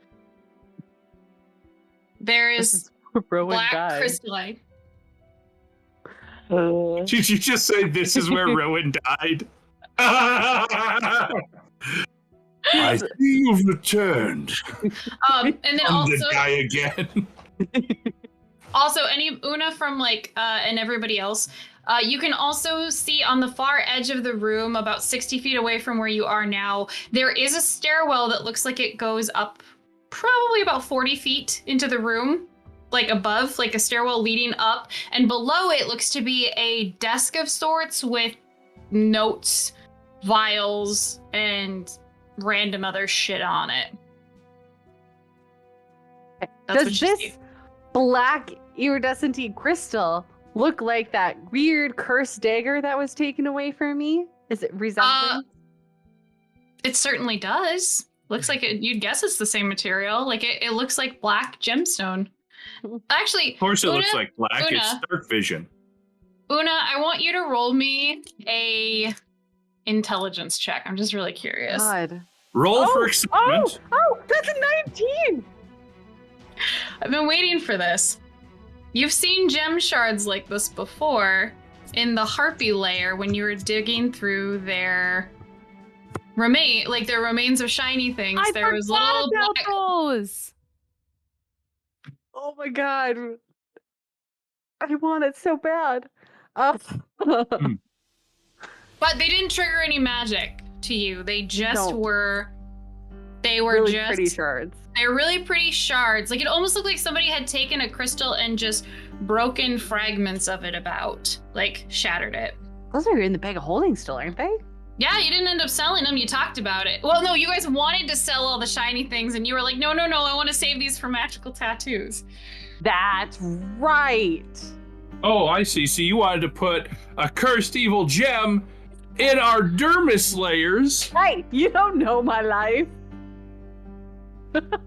There is black crystalline. Did you just say this is where Rowan died? I see you've returned. And then I'm the guy again. Also, any Una from like and everybody else, you can also see on the far edge of the room, about 60 feet away from where you are now, there is a stairwell that looks like it goes up probably about 40 feet into the room. Like above, like a stairwell leading up, and below it looks to be a desk of sorts with notes, vials, and random other shit on it. Does this black iridescent crystal look like that weird cursed dagger that was taken away from me? Is it resembling? It certainly does. Looks like it, you'd guess it's the same material. Like it looks like black gemstone. Actually, Of course it Una, looks like black. It's dark vision. Una, I want you to roll me a intelligence check. I'm just really curious. God. Roll for excitement. Oh, that's a 19! I've been waiting for this. You've seen gem shards like this before in the harpy layer when you were digging through their their remains of shiny things. I forgot about those. Oh my god. I want it so bad. But they didn't trigger any magic to you. They just were really just pretty shards. They're really pretty shards. Like it almost looked like somebody had taken a crystal and just broken fragments of it about, like shattered it. Those are in the bag of holding still, aren't they? Yeah, you didn't end up selling them. You talked about it. Well, no, you guys wanted to sell all the shiny things, and you were like, no, I want to save these for magical tattoos. That's right. Oh, I see. So you wanted to put a cursed evil gem in our dermis layers. Hey, you don't know my life. But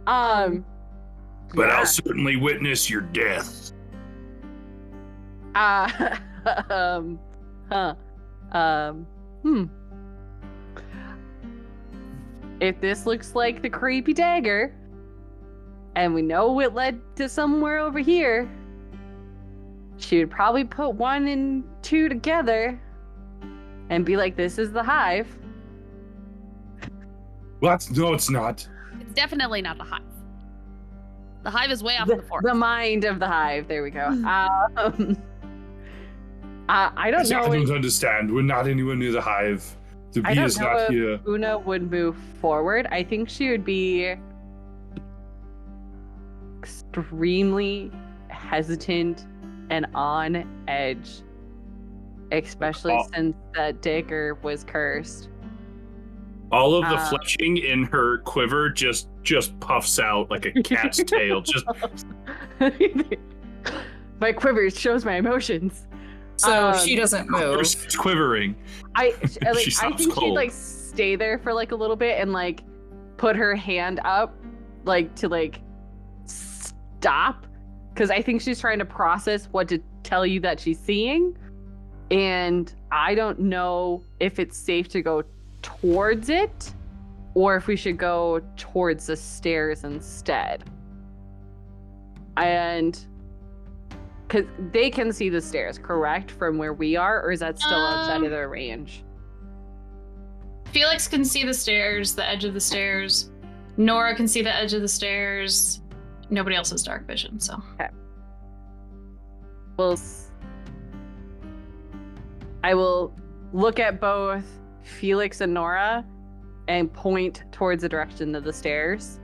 I'll certainly witness your death. If this looks like the creepy dagger, and we know it led to somewhere over here, she would probably put 1 and 2 together and be like, this is the hive. What? No, it's not. It's definitely not the hive. The hive is way off in the forest. The mind of the hive. There we go. I don't know. I don't understand. We're not anywhere near the hive. The I bee don't is know not if here. Una would move forward. I think she would be extremely hesitant and on edge, especially since that dagger was cursed. All of the fletching in her quiver just puffs out like a cat's tail. Just my quiver shows my emotions. So she doesn't move. It's quivering. I She think stops she'd cold. like stay there for like a little bit and like put her hand up like to like stop, because I think she's trying to process what to tell you that she's seeing, and I don't know if it's safe to go towards it or if we should go towards the stairs instead. And because they can see the stairs, correct, from where we are, or is that still outside of their range? Felix can see the stairs, the edge of the stairs. Nora can see the edge of the stairs. Nobody else has dark vision, so. Okay. I will look at both Felix and Nora and point towards the direction of the stairs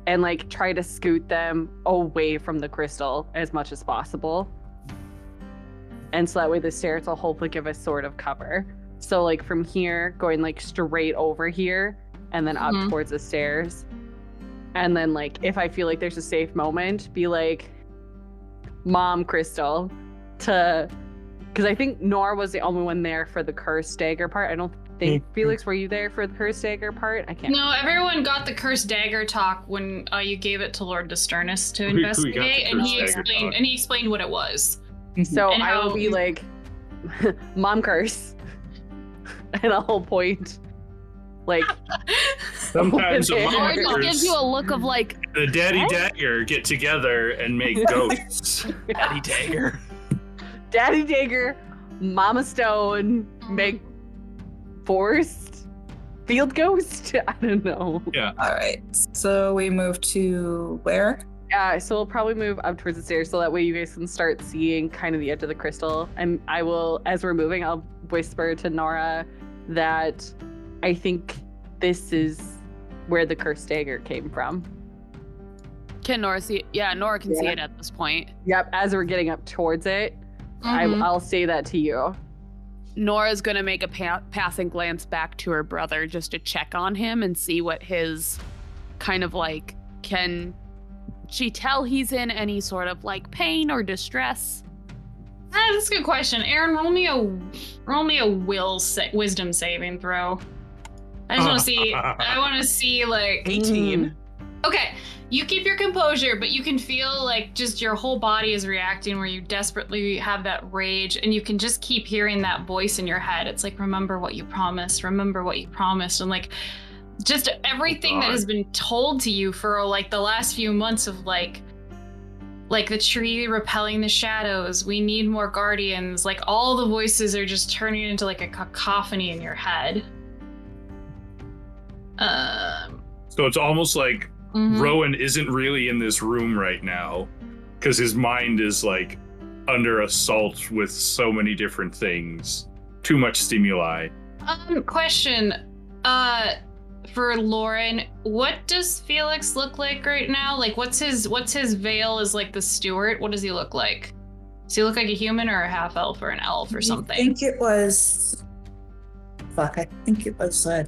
and like try to scoot them away from the crystal as much as possible. And so that way the stairs will hopefully give us sort of cover. So like from here, going like straight over here and then up towards the stairs. And then like, if I feel like there's a safe moment, be like, Mom Crystal, to, because I think Nora was the only one there for the cursed dagger part. I don't think, Felix, were you there for the cursed dagger part? I can't. No, everyone got the cursed dagger talk when you gave it to Lord Desternus to investigate, and he explained what it was. So I will be like, Mom curse, and I'll point like. Sometimes a mom Or it just gives you a look of like, the daddy dagger get together and make ghosts. Daddy dagger. Daddy dagger, Mama stone, make forest field ghost. I don't know. Yeah. All right. So we move to where? So we'll probably move up towards the stairs so that way you guys can start seeing kind of the edge of the crystal. And I will, as we're moving, I'll whisper to Nora that I think this is where the cursed dagger came from. can Nora see it? Yeah, Nora can see it at this point. Yep, as we're getting up towards it, I'll say that to you. Nora's gonna make a passing glance back to her brother just to check on him and see what his kind of like, can she tell he's in any sort of like pain or distress? That's a good question. Aaron, roll me a wisdom saving throw. I just want to see. I want to see like 18. Okay, you keep your composure, but you can feel like just your whole body is reacting where you desperately have that rage, and you can just keep hearing that voice in your head. It's like, remember what you promised, remember what you promised. And like, just everything that has been told to you for like the last few months of like the tree repelling the shadows, we need more guardians. Like all the voices are just turning into like a cacophony in your head. So it's almost like Rowan isn't really in this room right now because his mind is like under assault with so many different things. Too much stimuli. Question. For Lauren, what does Felix look like right now? Like what's his veil as like the steward? What does he look like? Does he look like a human or a half elf or an elf or something? I think it was a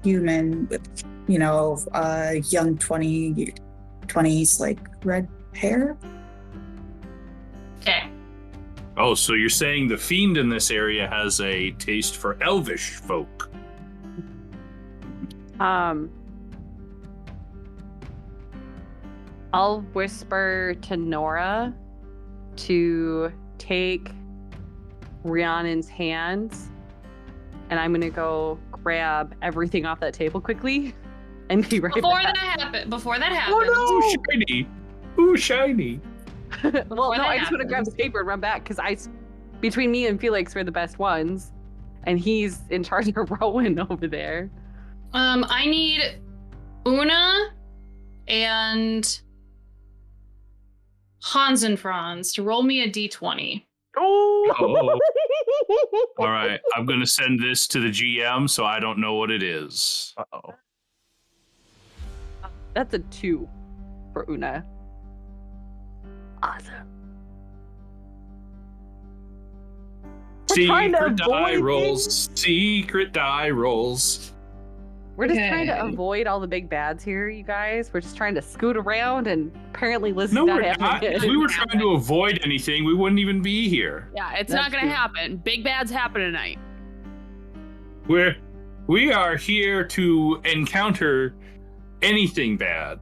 human with, young 20s, like red hair. Okay. Oh, so you're saying the fiend in this area has a taste for elvish folk? I'll whisper to Nora to take Rhiannon's hands, and I'm gonna go grab everything off that table quickly and be right back. Before that happens. Oh no! Shiny! Ooh, shiny! Well, no, I just want to grab the paper and run back because between me and Felix, we're the best ones, and he's in charge of Rowan over there. I need Una and Hans and Franz to roll me a d20. Oh. All right, I'm going to send this to the GM, so I don't know what it is. Uh-oh. That's a 2 for Una. Awesome. Secret die rolls. Secret die rolls. We're just trying to Okay. avoid all the big bads here, you guys. We're just trying to scoot around, and apparently Liz No, is not we're having not. it. If we were trying to avoid anything, we wouldn't even be here. Yeah, it's That's not gonna true. happen. Big bads happen tonight. We are here to encounter anything bad.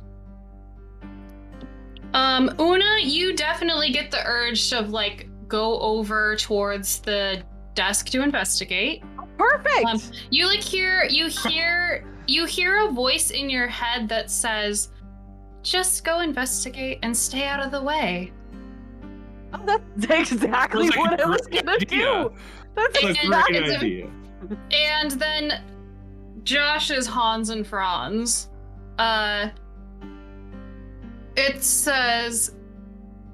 Una, you definitely get the urge to like go over towards the desk to investigate. Perfect. You like hear a voice in your head that says, "Just go investigate and stay out of the way." Oh, that's exactly Sounds like what a I was great gonna idea. do. That's That's a exactly. great idea. And then Josh's Hans and Franz, it says,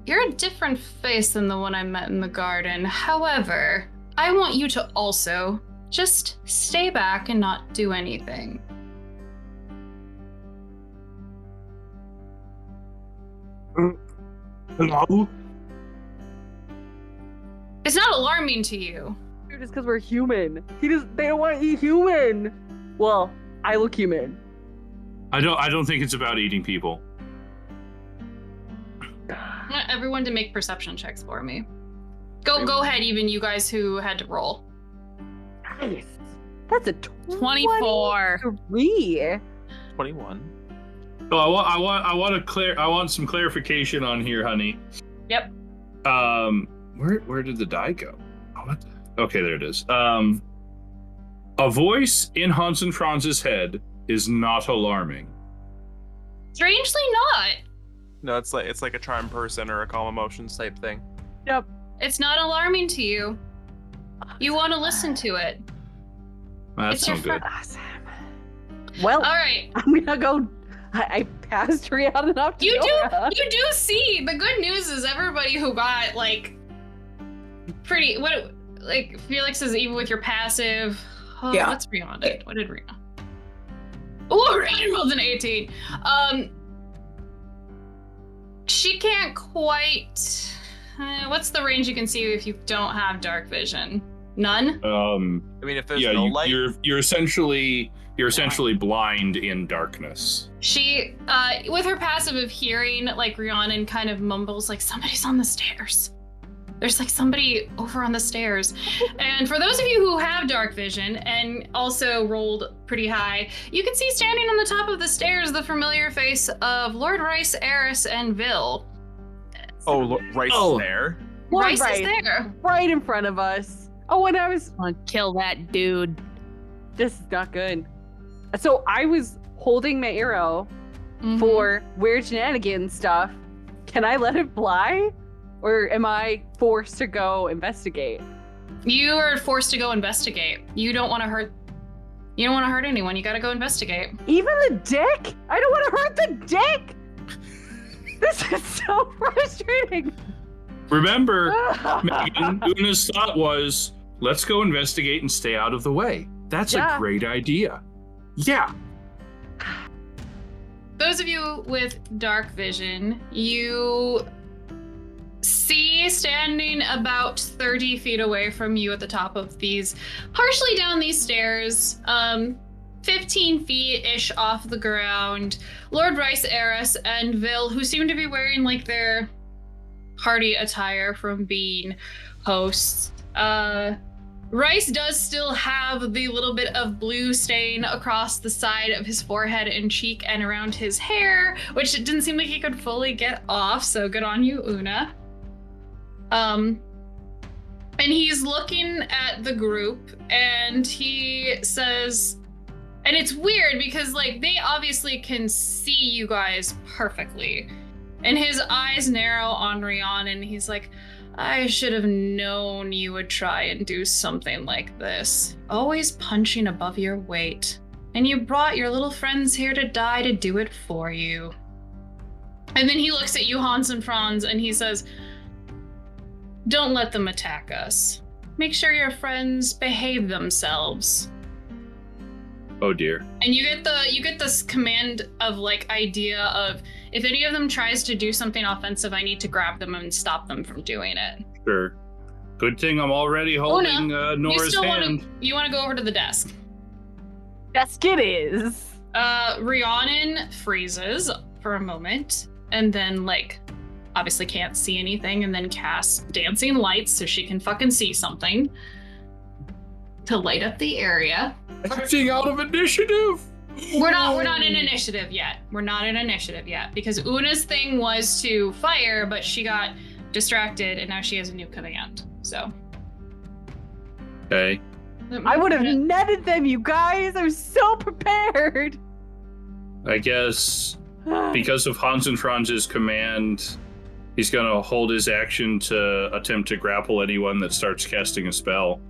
"You're a different face than the one I met in the garden. However, I want you to also just stay back and not do anything." Hello? It's not alarming to you. Just because we're human. They don't want to eat human. Well, I look human. I don't think it's about eating people. I want everyone to make perception checks for me. Go ahead, even you guys who had to roll. Nice. That's a 24. 23. 21. Oh, I want some clarification on here, honey. Yep. Where did the die go? Oh, what the- Okay, there it is. A voice in Hans and Franz's head is not alarming. Strangely not. No, it's like a charm person or a calm emotions type thing. It's not alarming to you. You want to listen to it. That's It's your no good. Awesome. Well, All right. I'm gonna go. I passed Rihanna enough to You Nora. do see. The good news is everybody who got like pretty like Felix is even with your passive. Oh, Yeah. What's Rihanna did? What did Rihanna? Oh, Rihanna rolled an 18. She can't quite. What's the range you can see if you don't have dark vision? None. I mean, if there's Yeah, no light, you're essentially blind in darkness. She, with her passive of hearing, like Rhiannon kind of mumbles, like, "Somebody's on the stairs. There's like somebody over on the stairs." And for those of you who have dark vision and also rolled pretty high, you can see standing on the top of the stairs the familiar face of Lord Rice, Eris, and Vil. Rice Oh. is there. Lord Rice Rice, is there. right in front of us. Oh, and I was. I'm gonna kill that dude. This is not good. So I was holding my arrow Mhm. for weird shenanigans stuff. Can I let it fly? Or am I forced to go investigate? You are forced to go investigate. You don't want to hurt. You don't want to hurt anyone. You got to go investigate. Even the dick? I don't want to hurt the dick! This is so frustrating. Remember, Megan, Una's thought was, let's go investigate and stay out of the way. That's Yeah. a great idea. Yeah. Those of you with dark vision, you see standing about 30 feet away from you at the top of these, partially down these stairs, 15 feet-ish off the ground, Lord Rice, Eris, and Vil, who seem to be wearing like their party attire from being hosts. Rice does still have the little bit of blue stain across the side of his forehead and cheek and around his hair, which it didn't seem like he could fully get off, so good on you, Una. And he's looking at the group and he says, and it's weird because like they obviously can see you guys perfectly. And his eyes narrow on Rhiannon and he's like, "I should have known you would try and do something like this. Always punching above your weight. And you brought your little friends here to die to do it for you." And then he looks at you, Hans and Franz, and he says, don't let them attack us. Make sure your friends behave themselves. Oh dear. And you get this command of like idea of if any of them tries to do something offensive, I need to grab them and stop them from doing it. Sure. Good thing I'm already holding Nora's hand. You want to go over to the desk? Desk it is. Rhiannon freezes for a moment and then like obviously can't see anything and then casts dancing lights so she can fucking see something to light up the area. Acting out of initiative. We're not in initiative yet. We're not in initiative yet because Una's thing was to fire, but she got distracted and now she has a new command. So. Okay. I would have netted them, you guys. I'm so prepared. I guess because of Hans and Franz's command, he's gonna hold his action to attempt to grapple anyone that starts casting a spell.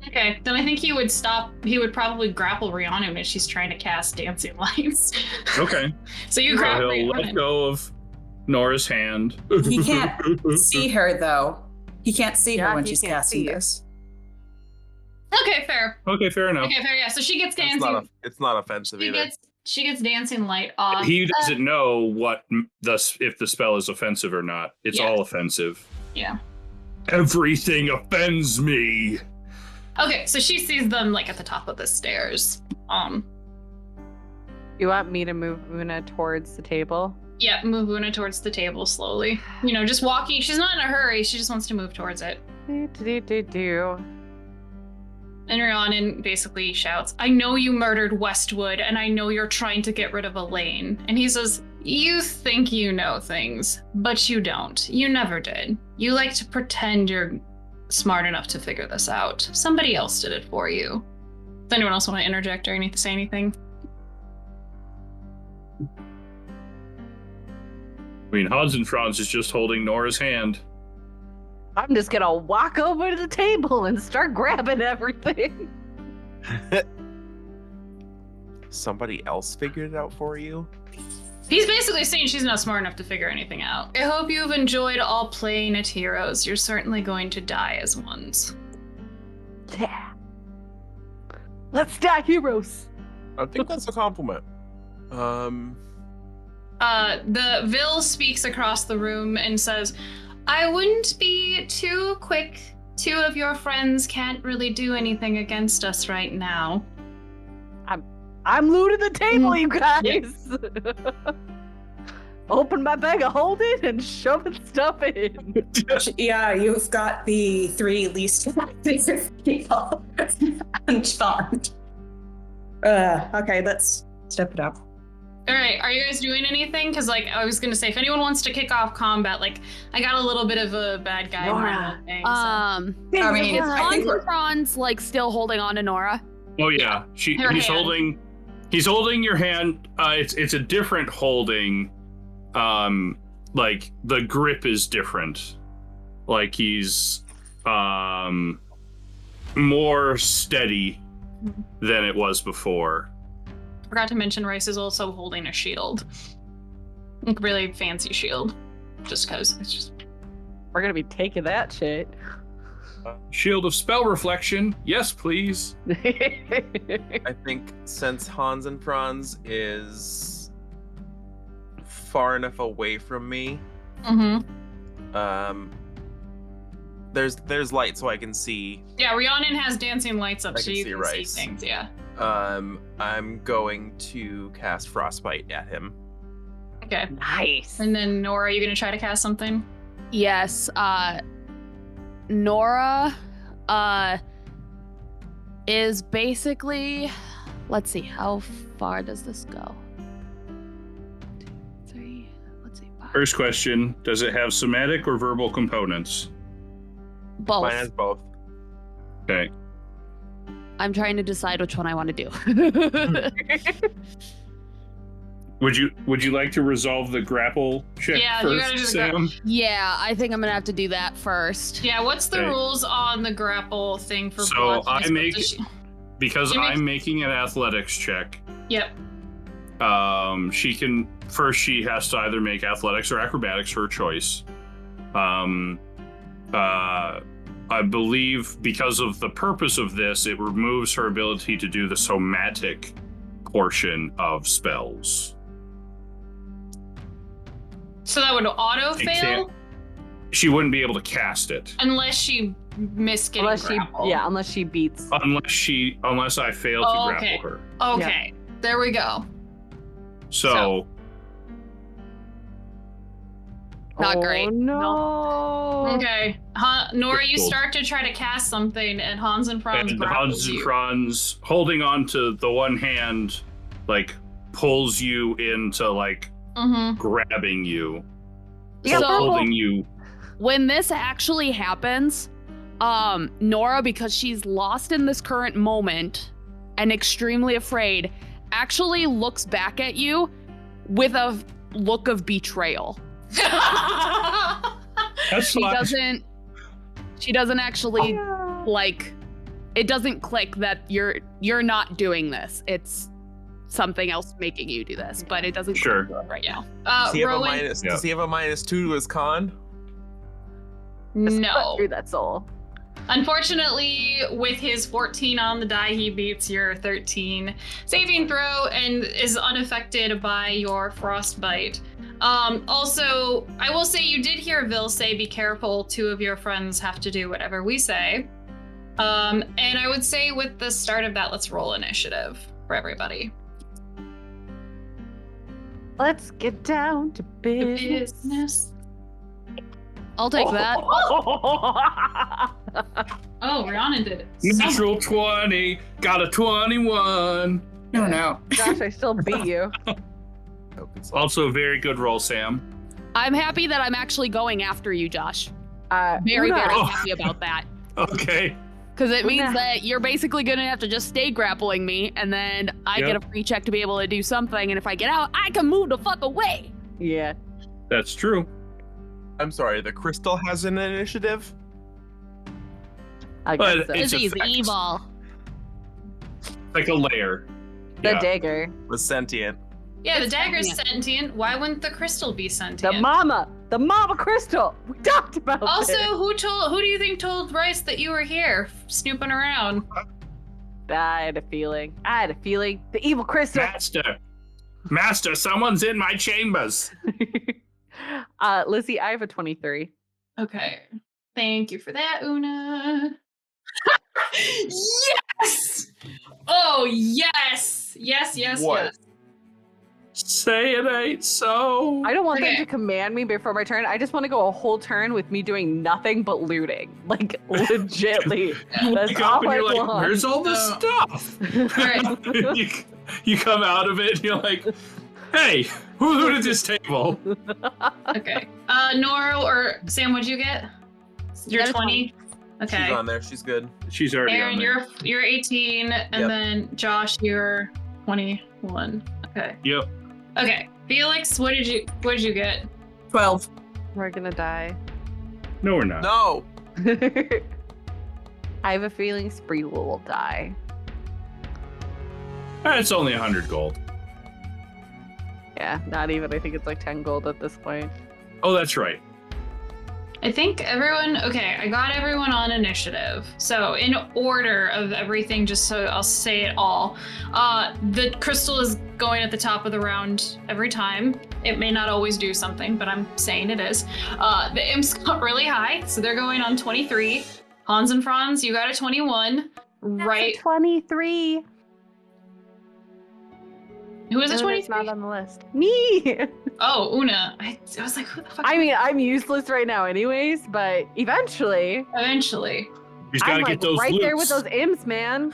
Okay, then I think he would stop. He would probably grapple Rhiannon as she's trying to cast dancing lights. Okay. So you grapple he'll Rhiannon. let go of Nora's hand. He can't see her though. He can't see her when she's casting this. Okay, fair. Okay, fair enough. Okay, fair. Yeah. So she gets dancing. It's not offensive either. She gets dancing light off. He doesn't know what if the spell is offensive or not. It's all offensive. Yeah. Everything offends me. Okay, so she sees them like at the top of the stairs. You want me to move Una towards the table? Yeah, move Una towards the table slowly. You know, just walking. She's not in a hurry. She just wants to move towards it. And Rhiannon basically shouts, I know you murdered Westwood, and I know you're trying to get rid of Elaine. And he says, you think you know things, but you don't. You never did. You like to pretend you're smart enough to figure this out. Somebody else did it for you. Does anyone else want to interject or say anything? I mean, Hans and Franz is just holding Nora's hand. I'm just gonna walk over to the table and start grabbing everything. Somebody else figured it out for you? He's basically saying she's not smart enough to figure anything out. I hope you've enjoyed all playing at heroes. You're certainly going to die as ones. Yeah. Let's die heroes. I think that's a compliment. The Vil speaks across the room and says, I wouldn't be too quick. Two of your friends can't really do anything against us right now. I'm looting the table, you guys. Open my bag of holding and shoving stuff in. Yeah, you've got the three least effective people uncharmed. Okay, let's step it up. All right, are you guys doing anything? Because, like, I was gonna say, if anyone wants to kick off combat, like, I got a little bit of a bad guy. Thing, so. I mean, is I think we're... Franz like still holding on to Nora? Oh yeah, he's holding your hand. It's a different holding. Like the grip is different. Like he's more steady than it was before. Forgot to mention Rice is also holding a shield. Like, really fancy shield. Just because it's just... We're gonna be taking that shit. Shield of spell reflection. Yes, please. I think since Hans and Franz is far enough away from me, there's light so I can see. Yeah, Rhiannon has dancing lights up so you can see Rice. things, yeah. I'm going to cast Frostbite at him. Okay. Nice. And then Nora, are you gonna try to cast something? Yes. Nora is basically, let's see, how far does this go? 2, 3, let's see, 5. First question, does it have somatic or verbal components? Both. Mine has both. Okay. I'm trying to decide which one I want to do. Would you like to resolve the grapple check Yeah, you first, gotta do the Sam? Yeah, I think I'm gonna have to do that first. Yeah, what's the Okay. rules on the grapple thing for So blocking? because I'm making an athletics check. Yep. She has to either make athletics or acrobatics, her choice. I believe because of the purpose of this, it removes her ability to do the somatic portion of spells. So that would auto fail She wouldn't be able to cast it unless she missed getting grappled. Unless she beats. Unless I fail to grapple her. Okay, there we go. So Not great. No. Okay, Nora, you start to try to cast something, and Hans and Franz grapples Hans and you. Franz, holding on to the one hand, like pulls you into like grabbing you, holding you. When this actually happens, Nora, because she's lost in this current moment and extremely afraid, actually looks back at you with a look of betrayal. She doesn't actually like, it doesn't click that you're not doing this. It's something else making you do this, but it doesn't click right now. Does he have a -2 to his con? No. Through that soul. Unfortunately, with his 14 on the die, he beats your 13 saving throw and is unaffected by your frostbite. Also, I will say you did hear Vil say, be careful, 2 of your friends have to do whatever we say. And I would say with the start of that, let's roll initiative for everybody. Let's get down to business. I'll take that. Oh, Rhiannon did it. Natural 20, got a 21. No. Gosh, I still beat you. Also a very good roll, Sam. I'm happy that I'm actually going after you, Josh. Very happy about that. Okay. Because it means that you're basically going to have to just stay grappling me, and then I get a free check to be able to do something, and if I get out, I can move the fuck away. Yeah. That's true. I'm sorry, the crystal has an initiative? I guess so. This is evil. Like a layer. The dagger. Was sentient. Yeah, the dagger's sentient. Why wouldn't the crystal be sentient? The mama crystal. We talked about Also, this. who do you think told Rice that you were here snooping around? I had a feeling. The evil crystal. Master, someone's in my chambers. Lizzie, I have a 23. Okay. Thank you for that, Una. Yes! Oh, yes! Yes. What? Say it ain't so. I don't want them to command me before my turn. I just want to go a whole turn with me doing nothing but looting. Like, legitly. That's all I like, want. where's all this stuff? Right. you come out of it and you're like, hey, who looted this table? Okay. Nora or Sam, what'd you get? You're 20? Okay. She's on there. She's good. She's already Aaron, on there. you're 18, and then Josh, you're 21. Okay. Yep. Okay. Felix, what did you get? 12. We're gonna die. No, we're not. No. I have a feeling Spree will die. It's only 100 gold. Yeah, not even. I think it's like 10 gold at this point. Oh, that's right. I think everyone, okay, I got everyone on initiative. So in order of everything, just so I'll say it all, the crystal is going at the top of the round every time. It may not always do something, but I'm saying it is. The imps got really high, so they're going on 23. Hans and Franz, you got a 21. Right. 23. Who is a 23? It's not on the list. Me! Oh, Una. I was like, who the fuck? I mean, I'm useless right now anyways, but eventually. Eventually. You just gotta I'm get those right loops. there with those imps, man.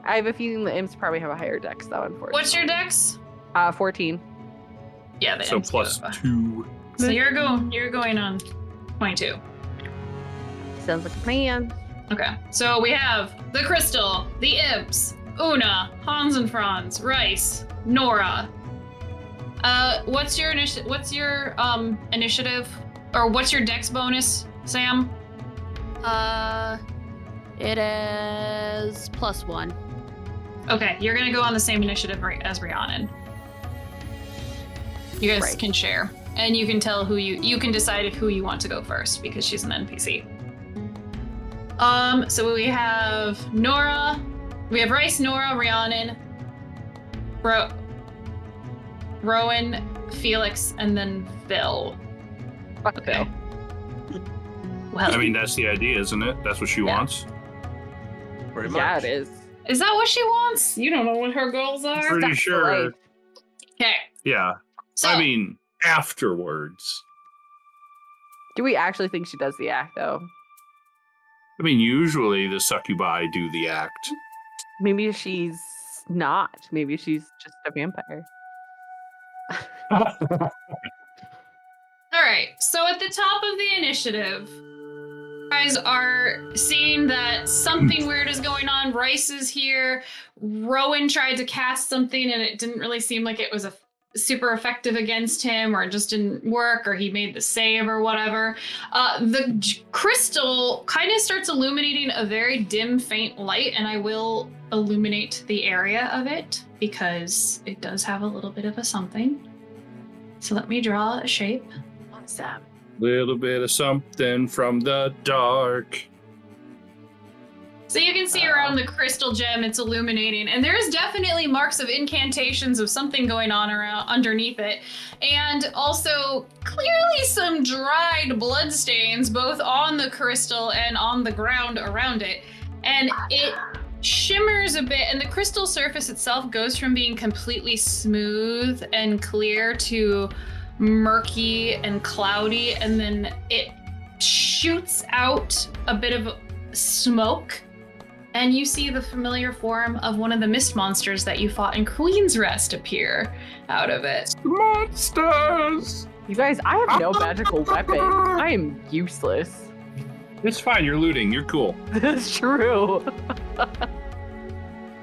I have a feeling the imps probably have a higher dex, though, unfortunately. What's your dex? 14. Yeah, the So imps plus do. 2. So you're going on 22. Sounds like a plan. Okay, so we have the crystal, the imps, Una, Hans and Franz, Rice, Nora. What's your initiative, or what's your dex bonus, Sam? It is +1. Okay, you're gonna go on the same initiative as Rhiannon. You guys can share. And you can tell you can decide who you want to go first because she's an NPC. So we have Nora, we have Rice, Nora, Rhiannon, Rowan, Felix, and then Phil. Fuck Phil. Well, I mean, that's the idea, isn't it? That's what she wants. Pretty Yeah, much. it is. is that what she wants? You don't know what her goals are. Pretty That's sure. life. Okay. Yeah. So I mean, afterwards. Do we actually think she does the act, though? I mean, usually the succubi do the act. Maybe she's not. Maybe she's just a vampire. all right. So at the top of the initiative, you guys are seeing that something weird is going on. Rice is here. Rowan tried to cast something and it didn't really seem like it was super effective against him, or it just didn't work, or he made the save or whatever. The crystal kind of starts illuminating a very dim, faint light, and I will illuminate the area of it because it does have a little bit of a something. So let me draw a shape. Awesome. Little bit of something from the dark. So you can see around the crystal gem, it's illuminating, and there's definitely marks of incantations of something going on around underneath it, and also clearly some dried blood stains both on the crystal and on the ground around it. And it shimmers a bit, and the crystal surface itself goes from being completely smooth and clear to murky and cloudy, and then it shoots out a bit of smoke. And you see the familiar form of one of the mist monsters that you fought in Queen's Rest appear out of it. Monsters! You guys, I have no magical weapon. I am useless. It's fine, you're looting, you're cool. That's true.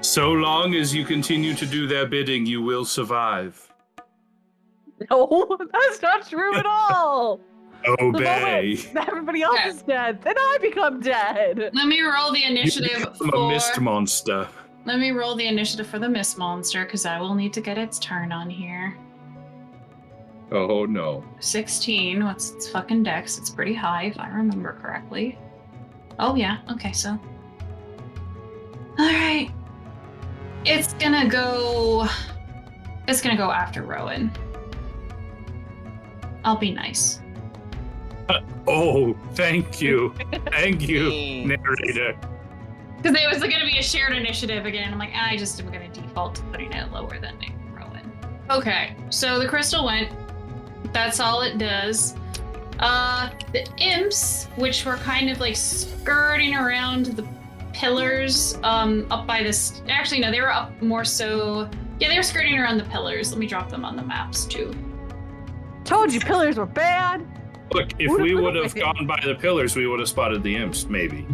So long as you continue to do their bidding, you will survive. No, that's not true at all. The Obey. moment that everybody else is dead, then I become dead. Let me roll the initiative I'm a mist monster. Let me roll the initiative for the mist monster, because I will need to get its turn on here. Oh no. 16. What's its fucking dex? It's pretty high, if I remember correctly. Oh yeah. Okay, so. All right. It's gonna go after Rowan. I'll be nice. Oh, thank you. Thank you, narrator. Because it was going to be a shared initiative again. I'm like, I just am going to default to putting it lower than Rowan. Okay, so the crystal went. That's all it does. The imps, which were kind of like skirting around the pillars up by this. Actually, no, they were up more so. Yeah, they were skirting around the pillars. Let me drop them on the maps too. Told you pillars were bad. Look, if we would have gone by the pillars, we would have spotted the imps, maybe.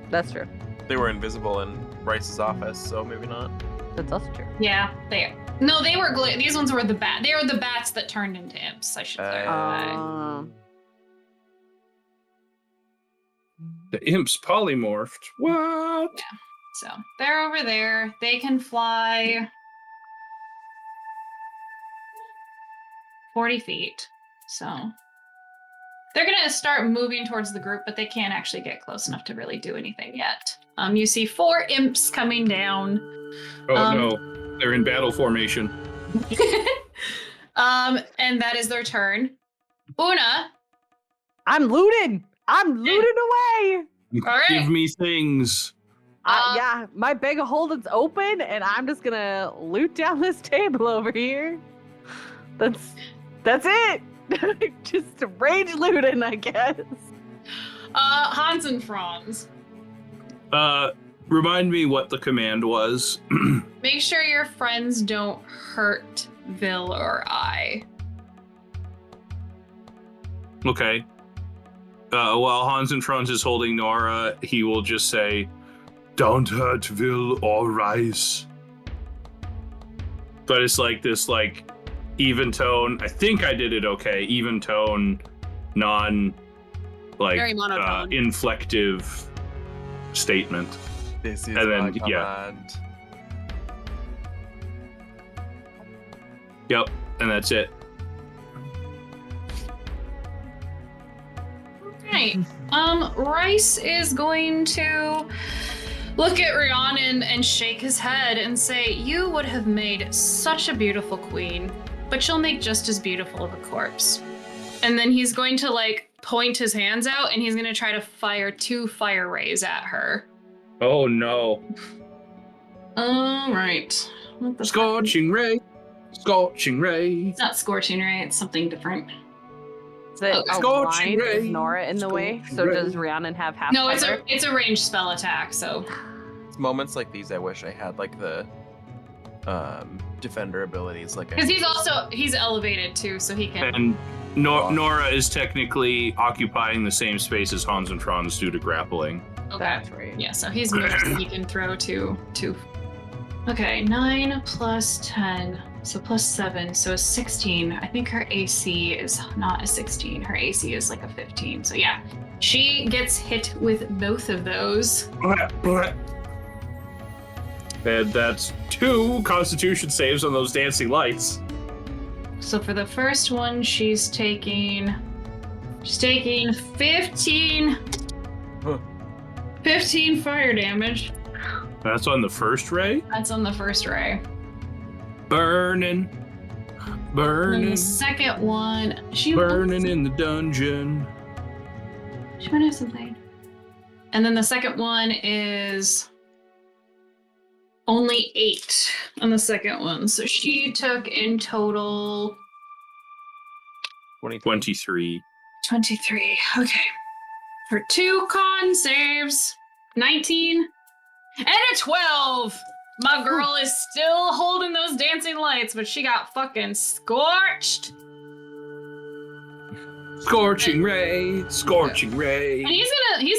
That's true. They were invisible in Bryce's office, so maybe not. That's also true. Yeah, they were these ones were the bat. They were the bats that turned into imps. I should clarify. The imps polymorphed. What? Yeah. So they're over there. They can fly 40 feet. So they're gonna start moving towards the group, but they can't actually get close enough to really do anything yet. You see 4 imps coming down. Oh no, they're in battle formation. And that is their turn. Una. I'm looting. I'm looting away. All right. Give me things. Yeah, my bag of holding's open, and I'm just gonna loot down this table over here. That's it. Just rage looting, I guess. Hans and Franz. Remind me what the command was. Make sure your friends don't hurt Vil or I. Okay. While Hans and Franz is holding Nora, he will just say, "Don't hurt Vil or Rice." But it's like this, like, even tone. I think I did it okay. Even tone, non, like, Very monotone. inflective statement. This is And then, my yeah. command. Yep, and that's it. right. Rice is going to look at Rhiannon and shake his head and say, "You would have made such a beautiful queen, but you'll make just as beautiful of a corpse." And then he's going to like point his hands out and he's going to try to fire 2 fire rays at her. Oh no. All right. What the fuck? Scorching ray. Scorching ray. It's not scorching ray, it's something different. Is it a Scorching line? ray. Is Nora in the way? So Scorching does Rhiannon have half No, cover? it's a ranged spell attack, so It's moments like these I wish I had like the defender abilities like I because he's elevated too, so he can. And Nora is technically occupying the same space as Hans and Franz due to grappling. Okay. That's right. Yeah, so he's moved, so he can throw two. Okay, 9 plus 10, so plus 7, so a 16. I think her AC is not a 16. Her AC is like a 15. So yeah, she gets hit with both of those. And that's 2 Constitution saves on those dancing lights. So for the first one, she's taking 15 fire damage. That's on the first ray. That's on the first ray. Burning. And then Burning. the second one, Burning in the dungeon. She might have something. And then the second one is only 8 on the second one. So she took in total 23. 23. Okay. For 2 con saves, 19 and a 12. My girl is still holding those dancing lights, but she got fucking scorched. Scorching ray. Scorching ray. And he's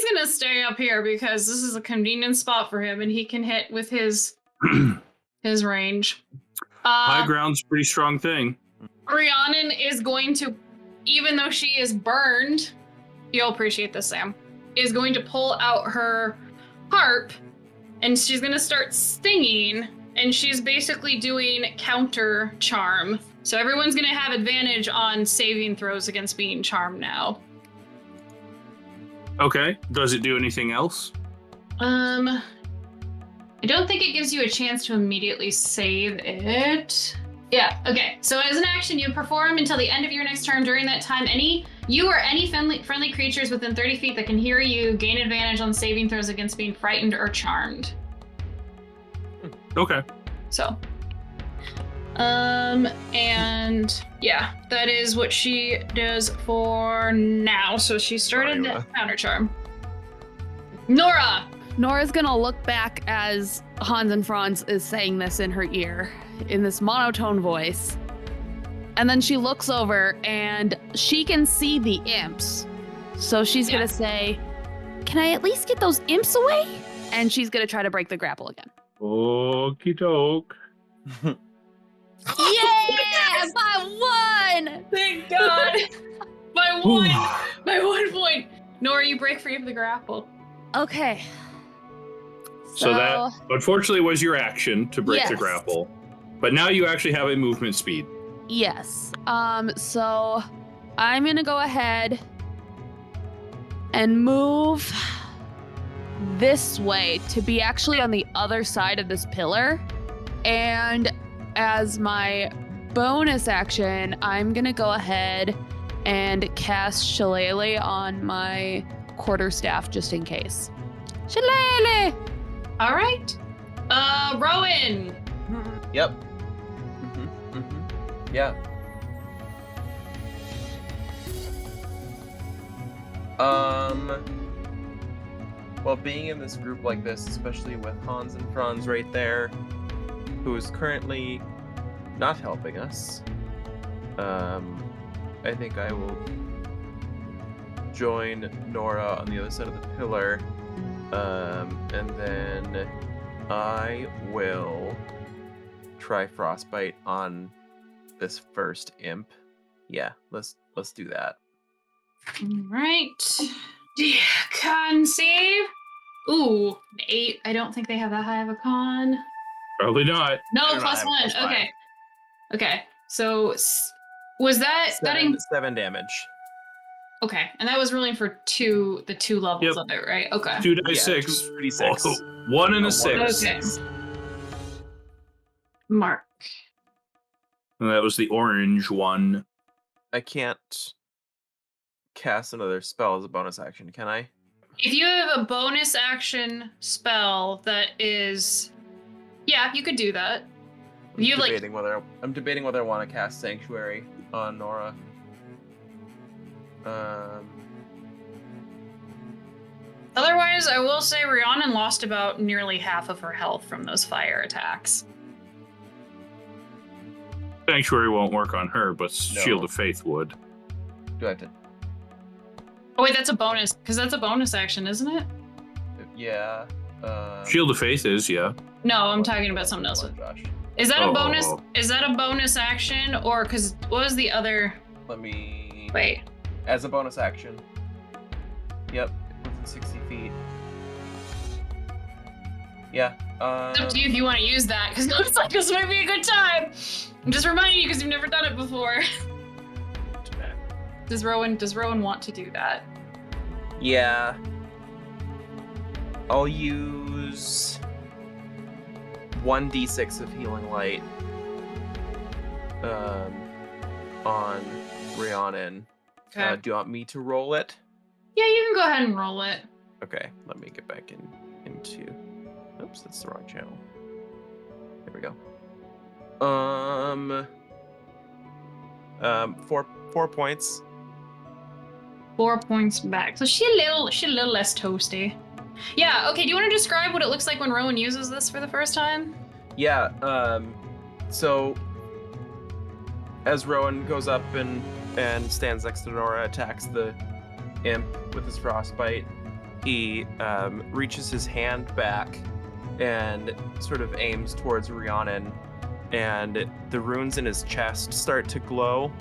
gonna stay up here because this is a convenient spot for him, and he can hit with his range. High ground's a pretty strong thing. Rhiannon is going to, even though she is burned, you'll appreciate this, Sam, is going to pull out her harp, and she's gonna start singing, and she's basically doing counter charm. So everyone's gonna have advantage on saving throws against being charmed now. Okay. Does it do anything else? I don't think it gives you a chance to immediately save it. Yeah, okay. So as an action, you perform until the end of your next turn. During that time, you or any friendly creatures within 30 feet that can hear you gain advantage on saving throws against being frightened or charmed. Okay. So, and yeah, that is what she does for now. So she started counter charm. Nora! Nora's gonna look back as Hans and Franz is saying this in her ear in this monotone voice. And then she looks over and she can see the imps. So she's gonna say, "Can I at least get those imps away?" And she's gonna try to break the grapple again. Okie doke. Yeah! By 1! Thank God! by 1 point. Nora, you break free of the grapple. Okay. So that unfortunately was your action to break the Yes. grapple. But now you actually have a movement speed. Yes. So I'm gonna go ahead and move this way to be actually on the other side of this pillar. And as my bonus action, I'm gonna go ahead and cast Shillelagh on my quarterstaff just in case. Shillelagh! All right. Rowan. Yep. Yeah. Well, being in this group like this, especially with Hans and Franz right there, who is currently not helping us, I think I will join Nora on the other side of the pillar, and then I will try Frostbite on this first imp. Yeah, let's do that. All right. Con save. Ooh, 8. I don't think they have that high of a con. Probably not. No, They're not plus having 1. plus 5. Okay. Okay. So was that 7 damage. Okay, and that was rolling for the two levels of it, right? Okay. 2d6. 2d6. Oh, 1 and a 6. Okay. Mark. And that was the orange one. I can't cast another spell as a bonus action, can I? If you have a bonus action spell that is, yeah, you could do that. I'm debating whether I want to cast Sanctuary on Nora. Otherwise, I will say Rhiannon lost about nearly half of her health from those fire attacks. Sanctuary won't work on her, but No. Shield of Faith would. Do I have to? Oh wait, that's a bonus, because that's a bonus action, isn't it? Yeah. Shield of Faith is, yeah. No, I'm talking about something else. Josh. Is that a bonus? Oh. Is that a bonus action, or because what was the other? Let me. Wait. As a bonus action. Yep. Within 60 feet. Yeah. It's up to you if you want to use that, because it's like this might be a good time. I'm just reminding you because you've never done it before. Does Rowan want to do that? Yeah. I'll use 1d6 of healing light on Rhiannon. Okay. Do you want me to roll it? Yeah, you can go ahead and roll it. Okay, let me get back into. Oops, that's the wrong channel. There we go. 4 points. 4 points back. So she a little less toasty. Yeah. Okay. Do you want to describe what it looks like when Rowan uses this for the first time? Yeah. So as Rowan goes up and stands next to Nora, attacks the imp with his frostbite, he reaches his hand back and sort of aims towards Rhiannon, and the runes in his chest start to glow,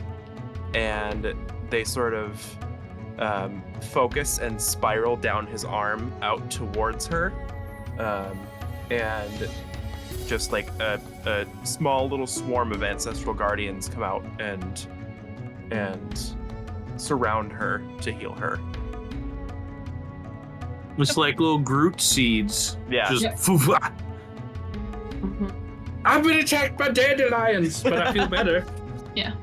and they sort of focus and spiral down his arm out towards her, and just like a small little swarm of ancestral guardians come out and surround her to heal her. It's like little Groot seeds. Yeah. Just Mm-hmm. I've been attacked by dandelions, but I feel better. Yeah.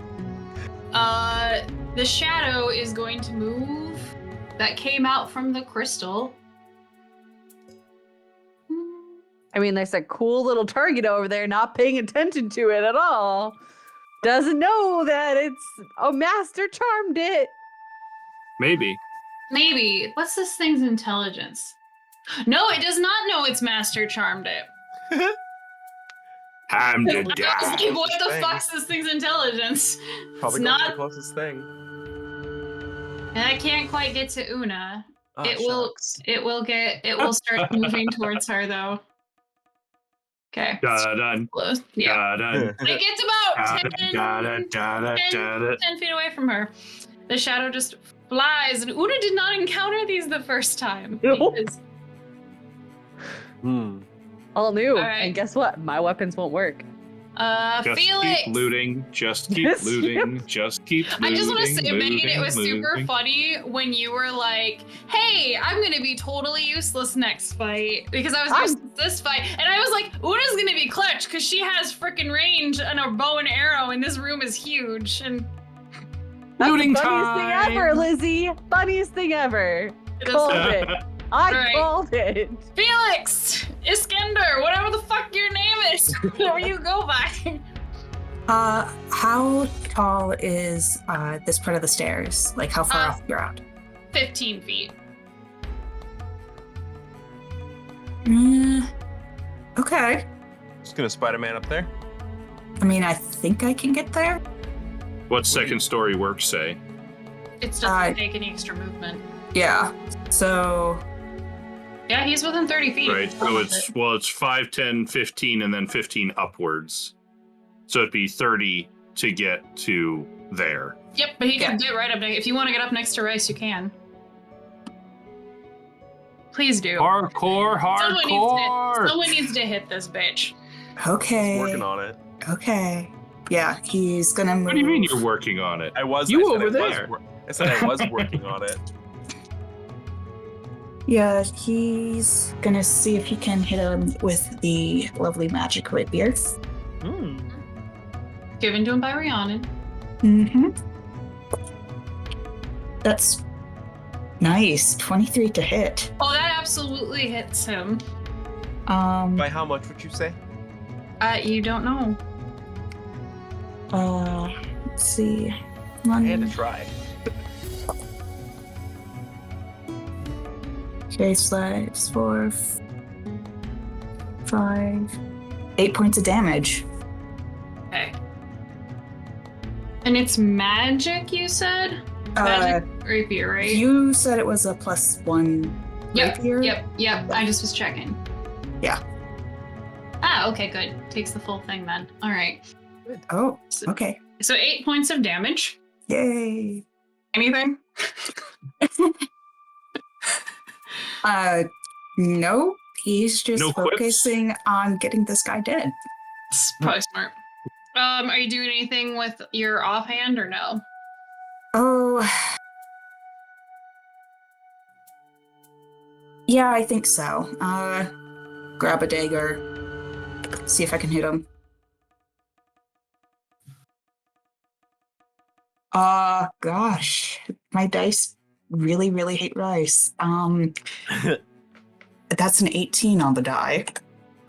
The shadow is going to move. That came out from the crystal. I mean, there's a cool little target over there not paying attention to it at all. Doesn't know that Master charmed it. Maybe. Maybe. What's this thing's intelligence? No, it does not know its master charmed it. Time to I was die. like, what the Thing. fuck's this thing's intelligence? Probably It's goes to not- the closest thing. And I can't quite get to Una. Oh, it shucks. will start moving towards her though. Okay. Da-dun, Close. Yeah. da-dun, It gets about 10, da-da-da-da-da-da. 10 feet away from her. The shadow just flies, and Una did not encounter these the first time. Nope. Because- All new. All right. And guess what? My weapons won't work. Just Felix. keep looting. Just keep Yes, looting. Just keep looting. I just want to say, Megan, it was super looting. funny when you were like, hey, I'm going to be totally useless next fight because I was useless this fight. And I was like, Una's going to be clutch because she has freaking range and a bow and arrow, and this room is huge. And That's Looting the funniest thing time. ever, Lizzie. Funniest thing ever. it is Called it. I Right. called it. Felix, Iskender, whatever the fuck your name is, whatever you go by. How tall is this part of the stairs? Like, how far off the ground? 15 feet. Okay. Just gonna Spider-Man up there. I mean, I think I can get there. What's second story work say? It doesn't take any extra movement. Yeah. So, Yeah, he's within 30 feet. Right. So it's 5, 10, 15, and then 15 upwards. So it'd be 30 to get to there. Yep, but he can get right up next. If you want to get up next to Rice, you can. Please do. Hardcore, hardcore. Someone needs to hit this bitch. okay. Working on it. Okay. Yeah, he's gonna move. What do you mean you're working on it? I was. You I said over I was there. I said I was working on it. Yeah, he's gonna see if he can hit him with the lovely magic rapier. Given to him by Rhiannon. Mm-hmm. That's nice. 23 to hit. Oh, that absolutely hits him. By how much would you say? You don't know. Let's see. I had to try. Okay, slides 4, 5, 8 points of damage. Okay. And it's magic, you said? Magic rapier, right? You said it was a +1 rapier? Yep. I just was checking. Yeah. Ah, okay, good. Takes the full thing then. All right. Oh, okay. So 8 points of damage. Yay. Anything? No. He's just No quips? focusing on getting this guy dead. It's probably smart. Are you doing anything with your offhand or no? Oh. Yeah, I think so. Grab a dagger. See if I can hit him. Gosh. My dice really, really hate rice. That's an 18 on the die.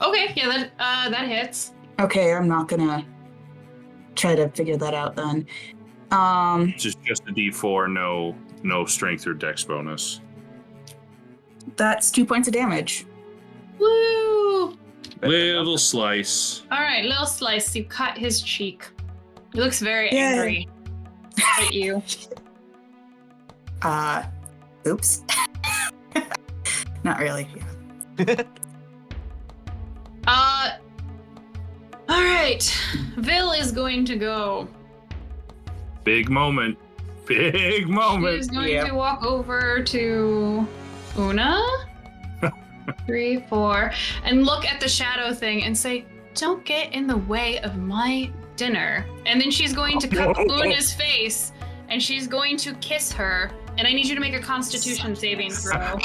Okay, yeah, that hits. Okay, I'm not gonna try to figure that out then. Just a D4, no strength or dex bonus. That's 2 points of damage. Woo! Little slice. All right, little slice. You cut his cheek. He looks very Yay. angry at you. Oops. Not really. All right. Vil is going to go. Big moment. Big He moment. is going to walk over to Una. 3, 4, and look at the shadow thing and say, "Don't get in the way of my dinner." And then she's going to cup Una's face, and she's going to kiss her. And I need you to make a Constitution saving throw.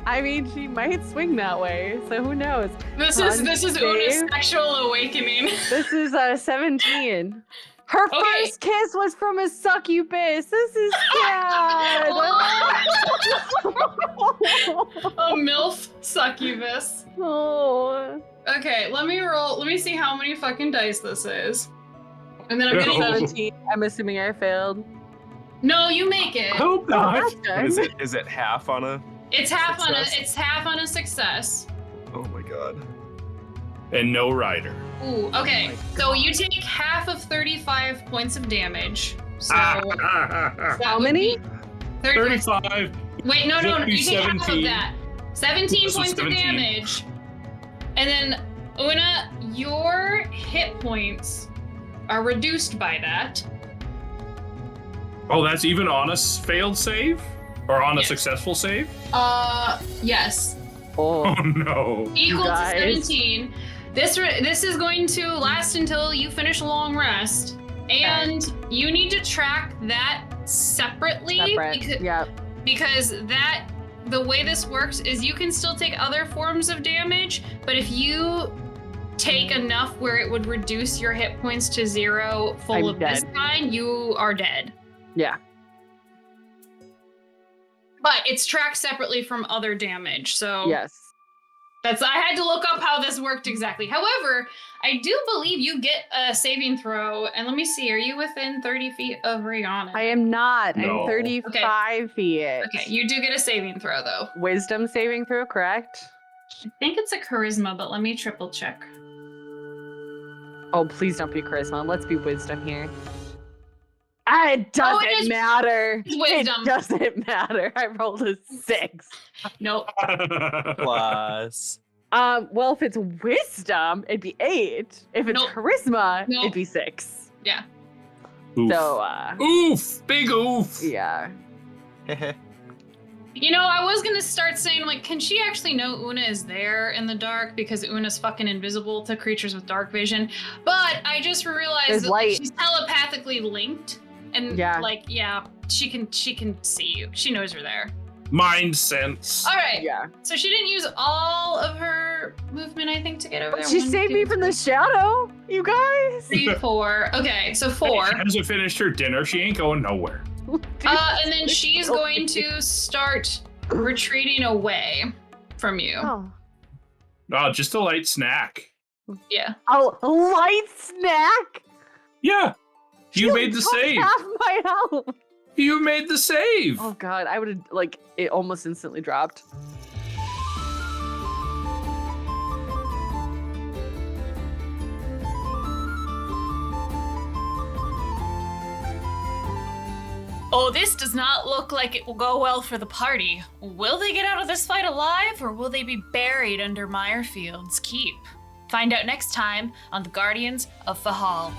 I mean, she might swing that way, so who knows? This is Una's sexual awakening. This is 17. Her Okay. first kiss was from a succubus. This is sad. A MILF succubus. Oh. Okay, let me roll. Let me see how many fucking dice this is. And then I'm gonna. 17. I'm assuming I failed. No, you make it. Hope not. That's What is good. it? Is it half on a? It's half Success. on a success. Oh my god. And no rider. Ooh, okay. So you take half of 35 points of damage. So Ah. that How would many? be 30. 35. Wait, no, Just you take half of 17. that. 17 This is points of 17. damage. And then, Una, your hit points are reduced by that. Oh, that's even on a failed save? Or on a Yes. successful save? Yes. Oh Oh. no. Equal to guys. 17. This is going to last until you finish a long rest. And you need to track that separately. Separate. Yep. Because the way this works is you can still take other forms of damage, but if you take enough where it would reduce your hit points to 0 full I'm of this dead. kind, you are dead. Yeah. But it's tracked separately from other damage, so Yes. I had to look up how this worked exactly. However, I do believe you get a saving throw, and let me see, are you within 30 feet of Rihanna? I am not. No. I'm 35 feet. Okay, you do get a saving throw though. Wisdom saving throw, correct? I think it's a charisma, but let me triple check. Oh, please don't be charisma. Let's be wisdom here. It doesn't is matter. wisdom. It doesn't matter. I rolled a 6. Nope. Plus. Well, if it's wisdom, it'd be 8. If it's Nope. charisma, Nope. it'd be 6. Oof. So, Oof. Big oof. yeah. You know, I was gonna start saying, like, can she actually know Una is there in the dark because Una's fucking invisible to creatures with dark vision? But I just realized There's that light. she's telepathically telepathically linked, and she can see you. She knows you're there. Mind sense. All right. Yeah. So she didn't use all of her movement, I think, to get over there. She 1, saved 2, me from the shadow, you guys. 3, 4. Okay, so 4. She hasn't finished her dinner. She ain't going nowhere. And then she's going to start retreating away from you. Oh, just a light snack. Yeah. Oh, a light snack. Yeah. You made the Took save. half my health. You made the save. Oh god, I would have it almost instantly dropped. Oh, this does not look like it will go well for the party. Will they get out of this fight alive, or will they be buried under Mirefield's Keep? Find out next time on the Guardians of Fehal.